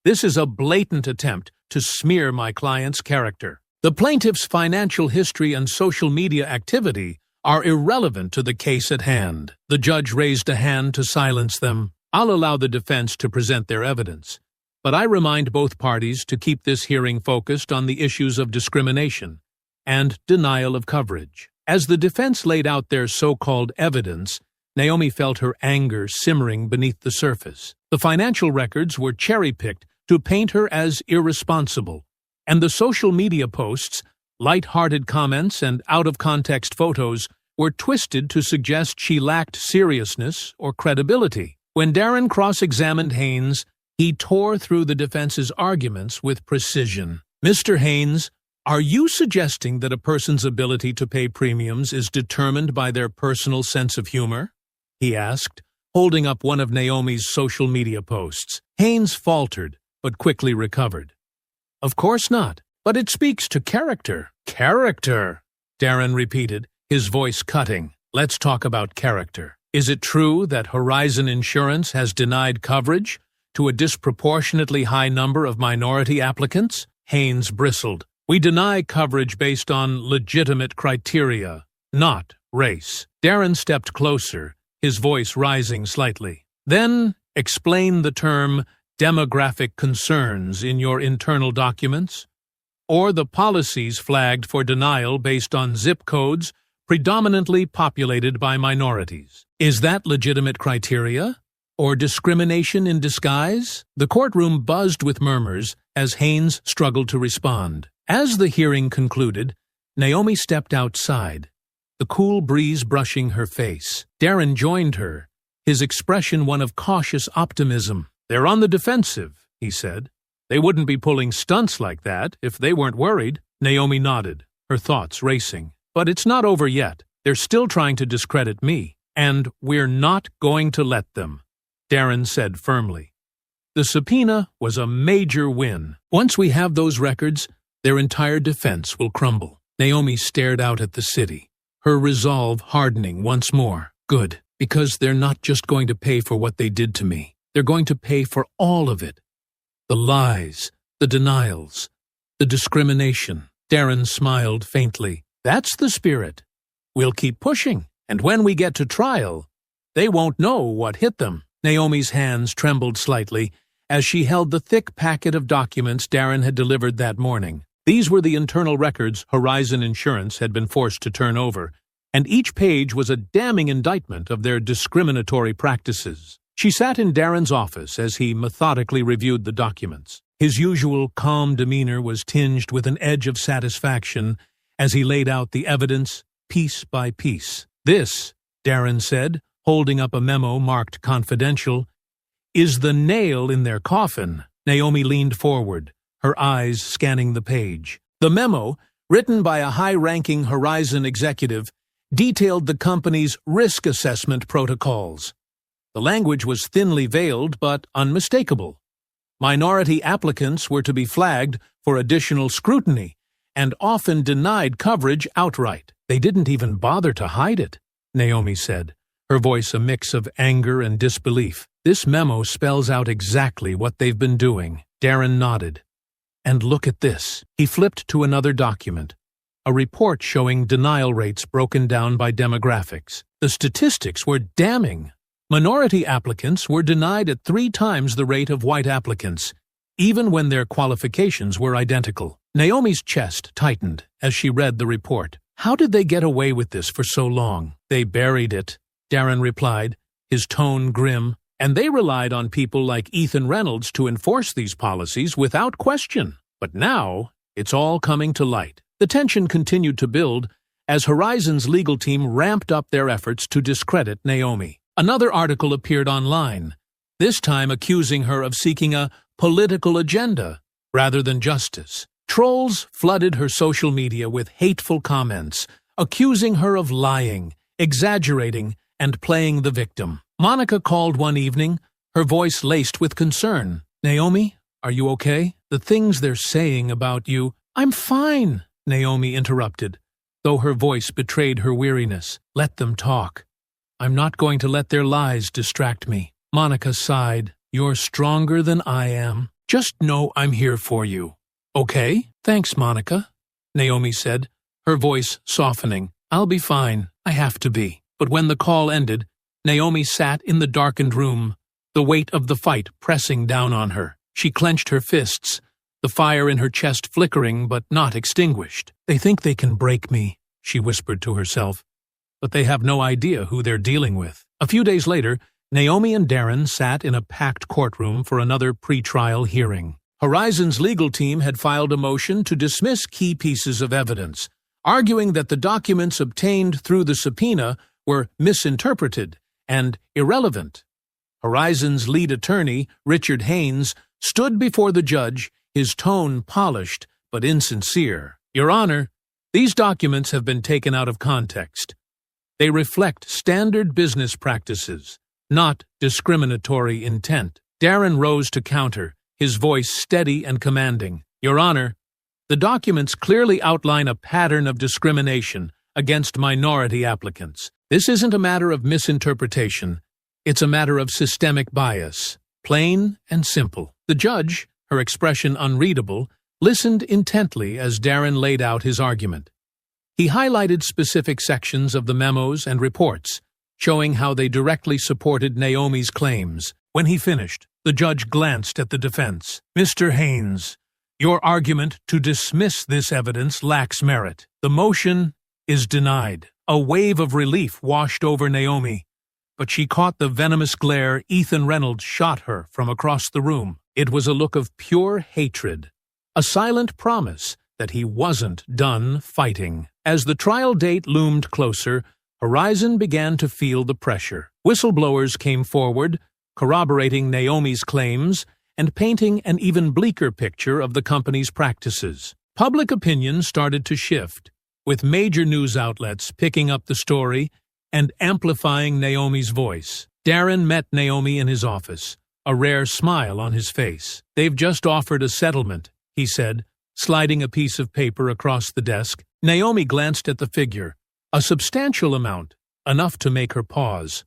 This is a blatant attempt to smear my client's character. The plaintiff's financial history and social media activity are irrelevant to the case at hand. The judge raised a hand to silence them. I'll allow the defense to present their evidence, but I remind both parties to keep this hearing focused on the issues of discrimination and denial of coverage. As the defense laid out their so-called evidence, Naomi felt her anger simmering beneath the surface. The financial records were cherry-picked to paint her as irresponsible, and the social media posts, light-hearted comments, and out-of-context photos were twisted to suggest she lacked seriousness or credibility. When Darren cross-examined Haynes, he tore through the defense's arguments with precision. "Mr. Haynes, are you suggesting that a person's ability to pay premiums is determined by their personal sense of humor?" he asked, holding up one of Naomi's social media posts. Haynes faltered, but quickly recovered. "Of course not, but it speaks to character." "Character," Darren repeated, his voice cutting. "Let's talk about character. Is it true that Horizon Insurance has denied coverage to a disproportionately high number of minority applicants?" Haynes bristled. "We deny coverage based on legitimate criteria, not race." Darren stepped closer, his voice rising slightly. "Then explain the term demographic concerns in your internal documents, or the policies flagged for denial based on zip codes predominantly populated by minorities. Is that legitimate criteria? Or discrimination in disguise?" The courtroom buzzed with murmurs as Haynes struggled to respond. As the hearing concluded, Naomi stepped outside, the cool breeze brushing her face. Darren joined her, his expression one of cautious optimism. "They're on the defensive," he said. "They wouldn't be pulling stunts like that if they weren't worried." Naomi nodded, her thoughts racing. "But it's not over yet. They're still trying to discredit me, and we're not going to let them," Darren said firmly. "The subpoena was a major win. Once we have those records, their entire defense will crumble." Naomi stared out at the city, her resolve hardening once more. "Good, because they're not just going to pay for what they did to me. They're going to pay for all of it. The lies, the denials, the discrimination." Darren smiled faintly. "That's the spirit. We'll keep pushing, and when we get to trial, they won't know what hit them." Naomi's hands trembled slightly as she held the thick packet of documents Darren had delivered that morning. These were the internal records Horizon Insurance had been forced to turn over, and each page was a damning indictment of their discriminatory practices. She sat in Darren's office as he methodically reviewed the documents. His usual calm demeanor was tinged with an edge of satisfaction as he laid out the evidence piece by piece. "This," Darren said, holding up a memo marked confidential, "is the nail in their coffin." Naomi leaned forward, her eyes scanning the page. The memo, written by a high-ranking Horizon executive, detailed the company's risk assessment protocols. The language was thinly veiled but unmistakable. Minority applicants were to be flagged for additional scrutiny and often denied coverage outright. "They didn't even bother to hide it," Naomi said, her voice a mix of anger and disbelief. "This memo spells out exactly what they've been doing." Darren nodded. "And look at this." He flipped to another document, a report showing denial rates broken down by demographics. The statistics were damning. Minority applicants were denied at 3 times the rate of white applicants, even when their qualifications were identical. Naomi's chest tightened as she read the report. How did they get away with this for so long? "They buried it," Darren replied, his tone grim. "And they relied on people like Ethan Reynolds to enforce these policies without question. But now, it's all coming to light." The tension continued to build as Horizon's legal team ramped up their efforts to discredit Naomi. Another article appeared online, this time accusing her of seeking a political agenda rather than justice. Trolls flooded her social media with hateful comments, accusing her of lying, exaggerating, and playing the victim. Monica called one evening, her voice laced with concern. "Naomi, are you okay? The things they're saying about you—" "I'm fine," Naomi interrupted, though her voice betrayed her weariness. "Let them talk. I'm not going to let their lies distract me." Monica sighed. "You're stronger than I am. Just know I'm here for you." "Okay, thanks, Monica," Naomi said, her voice softening. "I'll be fine. I have to be." But when the call ended, Naomi sat in the darkened room, the weight of the fight pressing down on her. She clenched her fists, the fire in her chest flickering but not extinguished. "They think they can break me," she whispered to herself, "but they have no idea who they're dealing with." A few days later, Naomi and Darren sat in a packed courtroom for another pre-trial hearing. Horizon's legal team had filed a motion to dismiss key pieces of evidence, arguing that the documents obtained through the subpoena were misinterpreted and irrelevant. Horizon's lead attorney, Richard Haynes, stood before the judge, his tone polished but insincere. "Your Honor, these documents have been taken out of context. They reflect standard business practices, not discriminatory intent." Darren rose to counter, his voice steady and commanding. "Your Honor, the documents clearly outline a pattern of discrimination against minority applicants. This isn't a matter of misinterpretation. It's a matter of systemic bias, plain and simple." The judge, her expression unreadable, listened intently as Darren laid out his argument. He highlighted specific sections of the memos and reports, showing how they directly supported Naomi's claims. When he finished, the judge glanced at the defense. "Mr. Haynes, your argument to dismiss this evidence lacks merit. The motion is denied." A wave of relief washed over Naomi, but she caught the venomous glare Ethan Reynolds shot her from across the room. It was a look of pure hatred, a silent promise that he wasn't done fighting. As the trial date loomed closer, Horizon began to feel the pressure. Whistleblowers came forward, corroborating Naomi's claims and painting an even bleaker picture of the company's practices. Public opinion started to shift, with major news outlets picking up the story and amplifying Naomi's voice. Darren met Naomi in his office, a rare smile on his face. "They've just offered a settlement," he said, sliding a piece of paper across the desk. Naomi glanced at the figure, a substantial amount, enough to make her pause.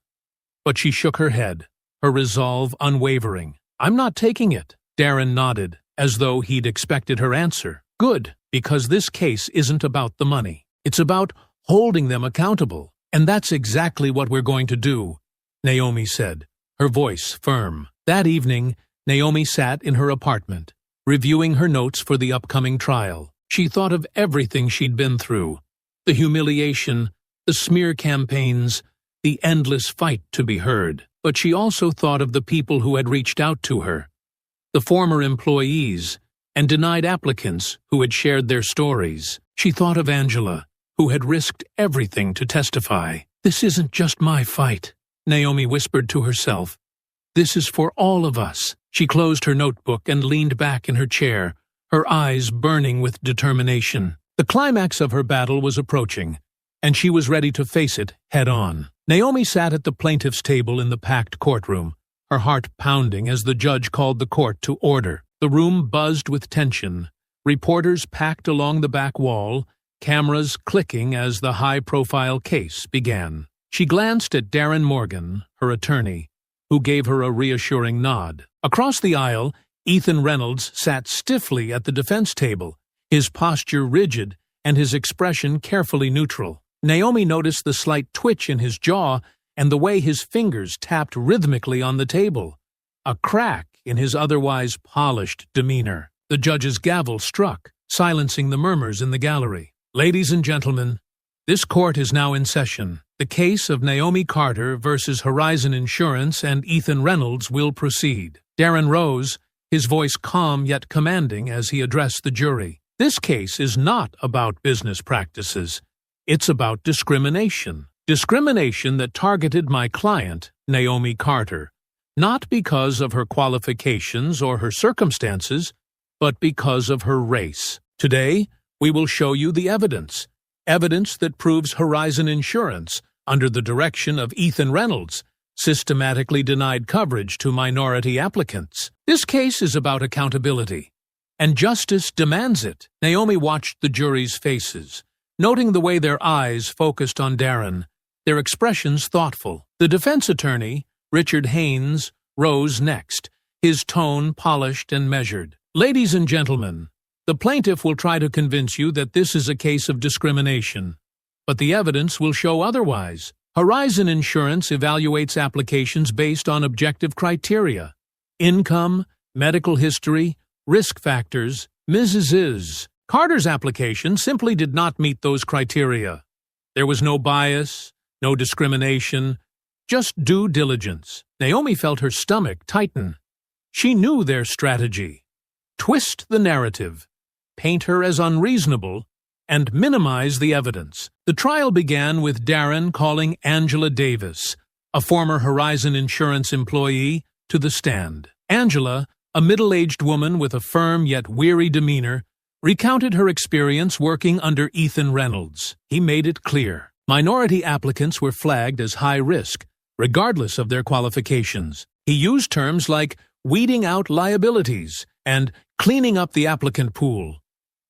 But she shook her head, her resolve unwavering. "I'm not taking it." Darren nodded, as though he'd expected her answer. "Good, because this case isn't about the money. It's about holding them accountable. And that's exactly what we're going to do," Naomi said, her voice firm. That evening, Naomi sat in her apartment, reviewing her notes for the upcoming trial. She thought of everything she'd been through: the humiliation, the smear campaigns, the endless fight to be heard. But she also thought of the people who had reached out to her, the former employees and denied applicants who had shared their stories. She thought of Angela, who had risked everything to testify. "This isn't just my fight," Naomi whispered to herself. "This is for all of us." She closed her notebook and leaned back in her chair, her eyes burning with determination. The climax of her battle was approaching, and she was ready to face it head-on. Naomi sat at the plaintiff's table in the packed courtroom, her heart pounding as the judge called the court to order. The room buzzed with tension, reporters packed along the back wall, cameras clicking as the high-profile case began. She glanced at Darren Morgan, her attorney, who gave her a reassuring nod. Across the aisle, Ethan Reynolds sat stiffly at the defense table, his posture rigid and his expression carefully neutral. Naomi noticed the slight twitch in his jaw and the way his fingers tapped rhythmically on the table, a crack in his otherwise polished demeanor. The judge's gavel struck, silencing the murmurs in the gallery. "Ladies and gentlemen, this court is now in session. The case of Naomi Carter versus Horizon Insurance and Ethan Reynolds will proceed." Darren rose, his voice calm yet commanding as he addressed the jury. "This case is not about business practices. It's about discrimination. Discrimination that targeted my client, Naomi Carter, not because of her qualifications or her circumstances, but because of her race. Today, we will show you the evidence that proves Horizon Insurance, under the direction of Ethan Reynolds, systematically denied coverage to minority applicants. This case is about accountability, and justice demands it." Naomi watched the jury's faces, noting the way their eyes focused on Darren, their expressions thoughtful. The defense attorney, Richard Haynes, rose next, his tone polished and measured. "Ladies and gentlemen, the plaintiff will try to convince you that this is a case of discrimination, but the evidence will show otherwise. Horizon Insurance evaluates applications based on objective criteria: income, medical history, risk factors, Mrs. Carter's application simply did not meet those criteria. There was no bias, no discrimination, just due diligence. Naomi felt her stomach tighten. She knew their strategy. Twist the narrative, paint her as unreasonable, and minimize the evidence. The trial began with Darren calling Angela Davis, a former Horizon Insurance employee, to the stand. Angela, a middle-aged woman with a firm yet weary demeanor, recounted her experience working under Ethan Reynolds. He made it clear. Minority applicants were flagged as high risk, regardless of their qualifications. He used terms like weeding out liabilities and cleaning up the applicant pool.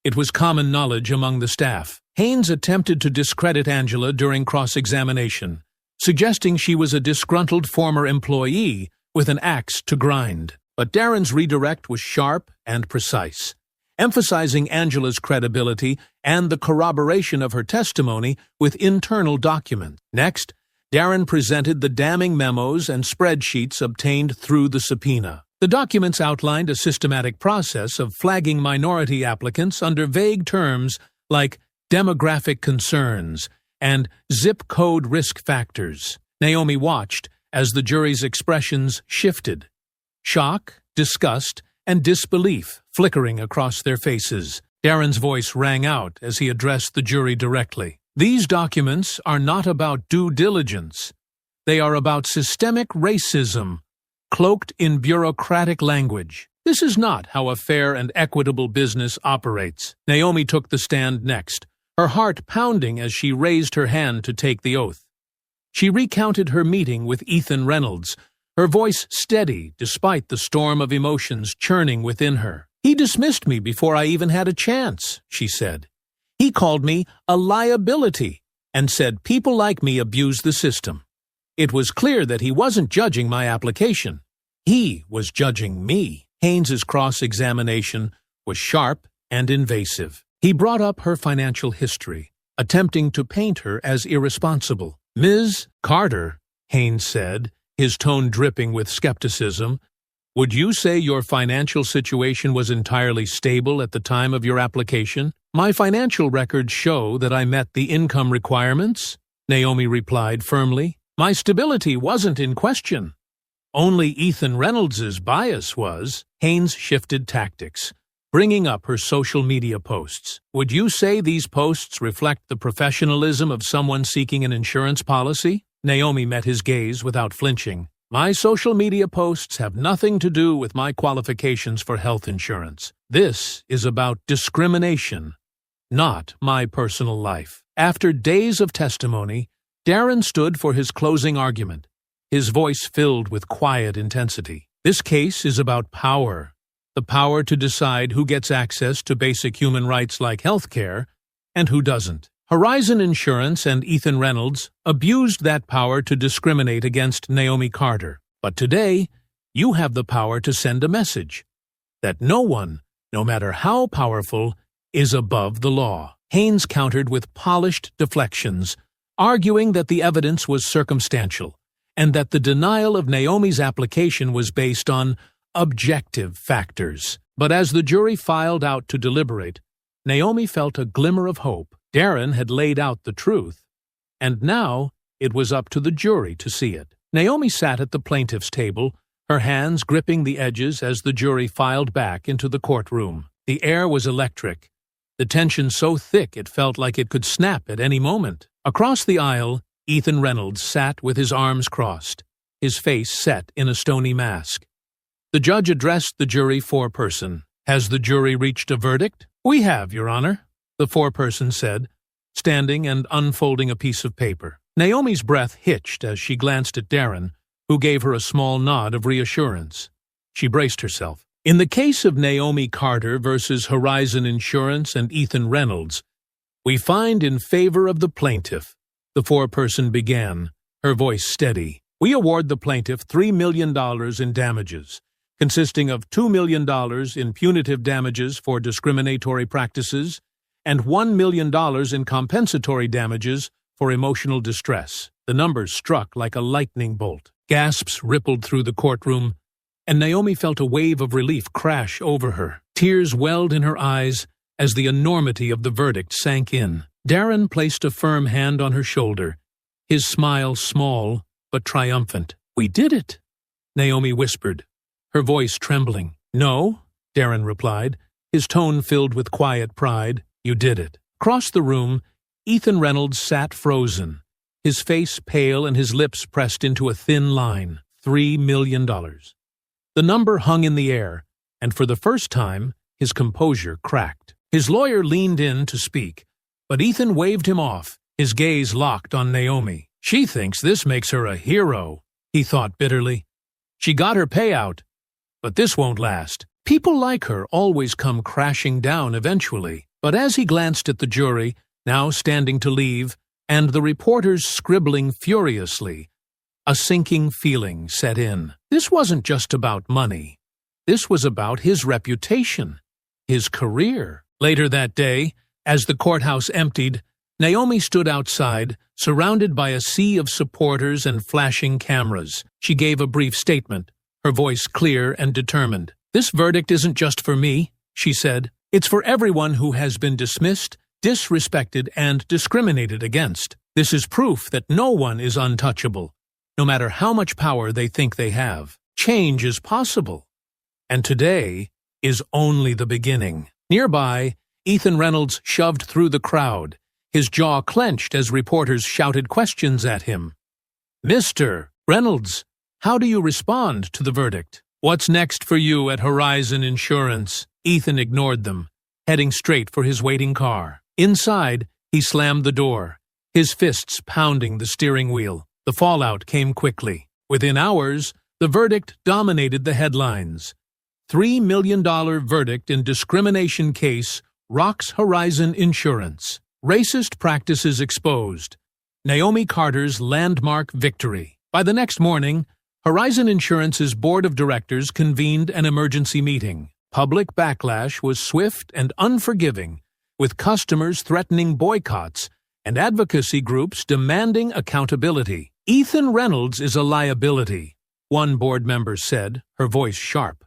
It was common knowledge among the staff. Haynes attempted to discredit Angela during cross-examination, suggesting she was a disgruntled former employee with an axe to grind. But Darren's redirect was sharp and precise, emphasizing Angela's credibility and the corroboration of her testimony with internal documents. Next, Darren presented the damning memos and spreadsheets obtained through the subpoena. The documents outlined a systematic process of flagging minority applicants under vague terms like demographic concerns and zip code risk factors. Naomi watched as the jury's expressions shifted. Shock, disgust, and disbelief flickering across their faces. Darren's voice rang out as he addressed the jury directly. These documents are not about due diligence. They are about systemic racism, cloaked in bureaucratic language. This is not how a fair and equitable business operates. Naomi took the stand next, her heart pounding as she raised her hand to take the oath. She recounted her meeting with Ethan Reynolds, her voice steady despite the storm of emotions churning within her. He dismissed me before I even had a chance, she said. He called me a liability and said people like me abuse the system. It was clear that he wasn't judging my application. He was judging me. Haynes's cross-examination was sharp and invasive. He brought up her financial history, attempting to paint her as irresponsible. Ms. Carter, Haynes said, his tone dripping with skepticism, would you say your financial situation was entirely stable at the time of your application? My financial records show that I met the income requirements, Naomi replied firmly. My stability wasn't in question. Only Ethan Reynolds's bias was. Haynes shifted tactics, bringing up her social media posts. Would you say these posts reflect the professionalism of someone seeking an insurance policy? Naomi met his gaze without flinching. My social media posts have nothing to do with my qualifications for health insurance. This is about discrimination, not my personal life. After days of testimony, Darren stood for his closing argument, his voice filled with quiet intensity. This case is about power, the power to decide who gets access to basic human rights like health care and who doesn't. Horizon Insurance and Ethan Reynolds abused that power to discriminate against Naomi Carter. But today, you have the power to send a message that no one, no matter how powerful, is above the law. Haynes countered with polished deflections, arguing that the evidence was circumstantial and that the denial of Naomi's application was based on objective factors. But as the jury filed out to deliberate, Naomi felt a glimmer of hope. Darren had laid out the truth, and now it was up to the jury to see it. Naomi sat at the plaintiff's table, her hands gripping the edges as the jury filed back into the courtroom. The air was electric, the tension so thick it felt like it could snap at any moment. Across the aisle, Ethan Reynolds sat with his arms crossed, his face set in a stony mask. The judge addressed the jury foreperson. Has the jury reached a verdict? We have, Your Honor, the foreperson said, standing and unfolding a piece of paper. Naomi's breath hitched as she glanced at Darren, who gave her a small nod of reassurance. She braced herself. In the case of Naomi Carter versus Horizon Insurance and Ethan Reynolds, we find in favor of the plaintiff, the foreperson began, her voice steady. We award the plaintiff $3 million in damages, consisting of $2 million in punitive damages for discriminatory practices and $1 million in compensatory damages for emotional distress. The numbers struck like a lightning bolt. Gasps rippled through the courtroom, and Naomi felt a wave of relief crash over her. Tears welled in her eyes as the enormity of the verdict sank in. Darren placed a firm hand on her shoulder, his smile small but triumphant. "We did it," Naomi whispered, her voice trembling. "No," Darren replied, his tone filled with quiet pride. "You did it." Across the room, Ethan Reynolds sat frozen, his face pale and his lips pressed into a thin line. $3 million. The number hung in the air, and for the first time, his composure cracked. His lawyer leaned in to speak, but Ethan waved him off, his gaze locked on Naomi. "She thinks this makes her a hero," he thought bitterly. "She got her payout, but this won't last. People like her always come crashing down eventually." But as he glanced at the jury, now standing to leave, and the reporters scribbling furiously, a sinking feeling set in. This wasn't just about money. This was about his reputation, his career. Later that day, as the courthouse emptied, Naomi stood outside, surrounded by a sea of supporters and flashing cameras. She gave a brief statement, her voice clear and determined. "This verdict isn't just for me," she said. "It's for everyone who has been dismissed, disrespected, and discriminated against. This is proof that no one is untouchable, no matter how much power they think they have. Change is possible, and today is only the beginning." Nearby, Ethan Reynolds shoved through the crowd, his jaw clenched as reporters shouted questions at him. "Mr. Reynolds, how do you respond to the verdict? What's next for you at Horizon Insurance?" Ethan ignored them, heading straight for his waiting car. Inside, he slammed the door, his fists pounding the steering wheel. The fallout came quickly. Within hours, the verdict dominated the headlines. $3 million verdict in discrimination case rocks Horizon Insurance. Racist practices exposed. Naomi Carter's landmark victory. By the next morning, Horizon Insurance's board of directors convened an emergency meeting. Public backlash was swift and unforgiving, with customers threatening boycotts and advocacy groups demanding accountability. "Ethan Reynolds is a liability," one board member said, her voice sharp.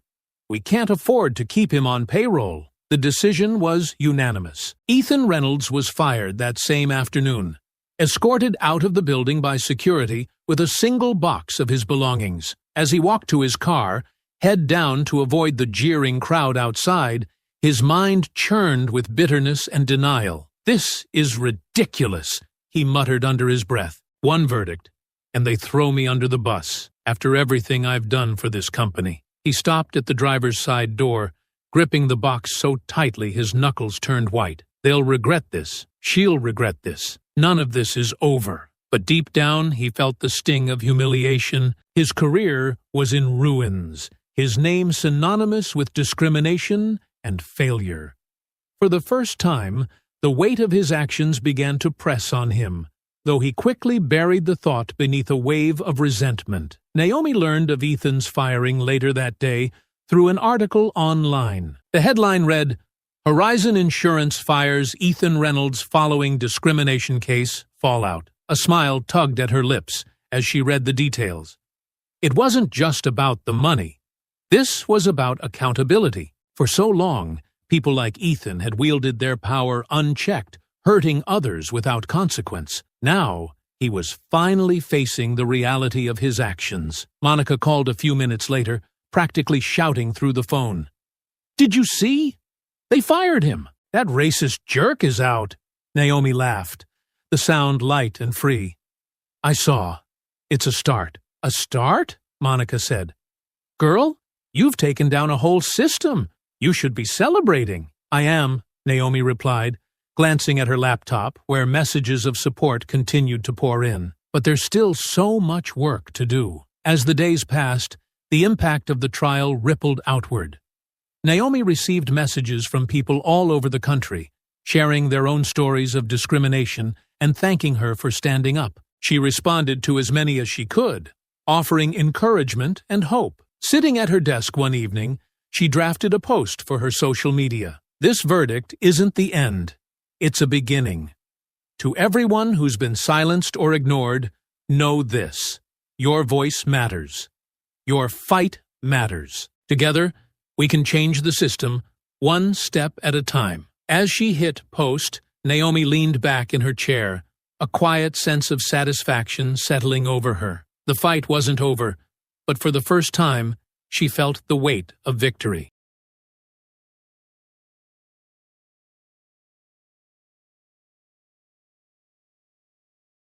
"We can't afford to keep him on payroll." The decision was unanimous. Ethan Reynolds was fired that same afternoon, escorted out of the building by security with a single box of his belongings. As he walked to his car, head down to avoid the jeering crowd outside, his mind churned with bitterness and denial. "This is ridiculous," he muttered under his breath. "One verdict, and they throw me under the bus, after everything I've done for this company." He stopped at the driver's side door, gripping the box so tightly his knuckles turned white. "They'll regret this. She'll regret this. None of this is over." But deep down, he felt the sting of humiliation. His career was in ruins, his name synonymous with discrimination and failure. For the first time, the weight of his actions began to press on him, though he quickly buried the thought beneath a wave of resentment. Naomi learned of Ethan's firing later that day through an article online. The headline read, "Horizon Insurance fires Ethan Reynolds following discrimination case fallout." A smile tugged at her lips as she read the details. It wasn't just about the money. This was about accountability. For so long, people like Ethan had wielded their power unchecked, hurting others without consequence. Now, he was finally facing the reality of his actions. Monica called a few minutes later, practically shouting through the phone. "Did you see? They fired him. That racist jerk is out." Naomi laughed, the sound light and free. "I saw. It's a start." "A start?" Monica said. "Girl, you've taken down a whole system. You should be celebrating." "I am," Naomi replied, glancing at her laptop, where messages of support continued to pour in. "But there's still so much work to do." As the days passed, the impact of the trial rippled outward. Naomi received messages from people all over the country, sharing their own stories of discrimination and thanking her for standing up. She responded to as many as she could, offering encouragement and hope. Sitting at her desk one evening, she drafted a post for her social media. "This verdict isn't the end. It's a beginning. To everyone who's been silenced or ignored, know this. Your voice matters. Your fight matters. Together, we can change the system, one step at a time. As she hit post, Naomi leaned back in her chair, a quiet sense of satisfaction settling over her. The fight wasn't over, but for the first time, she felt the weight of victory.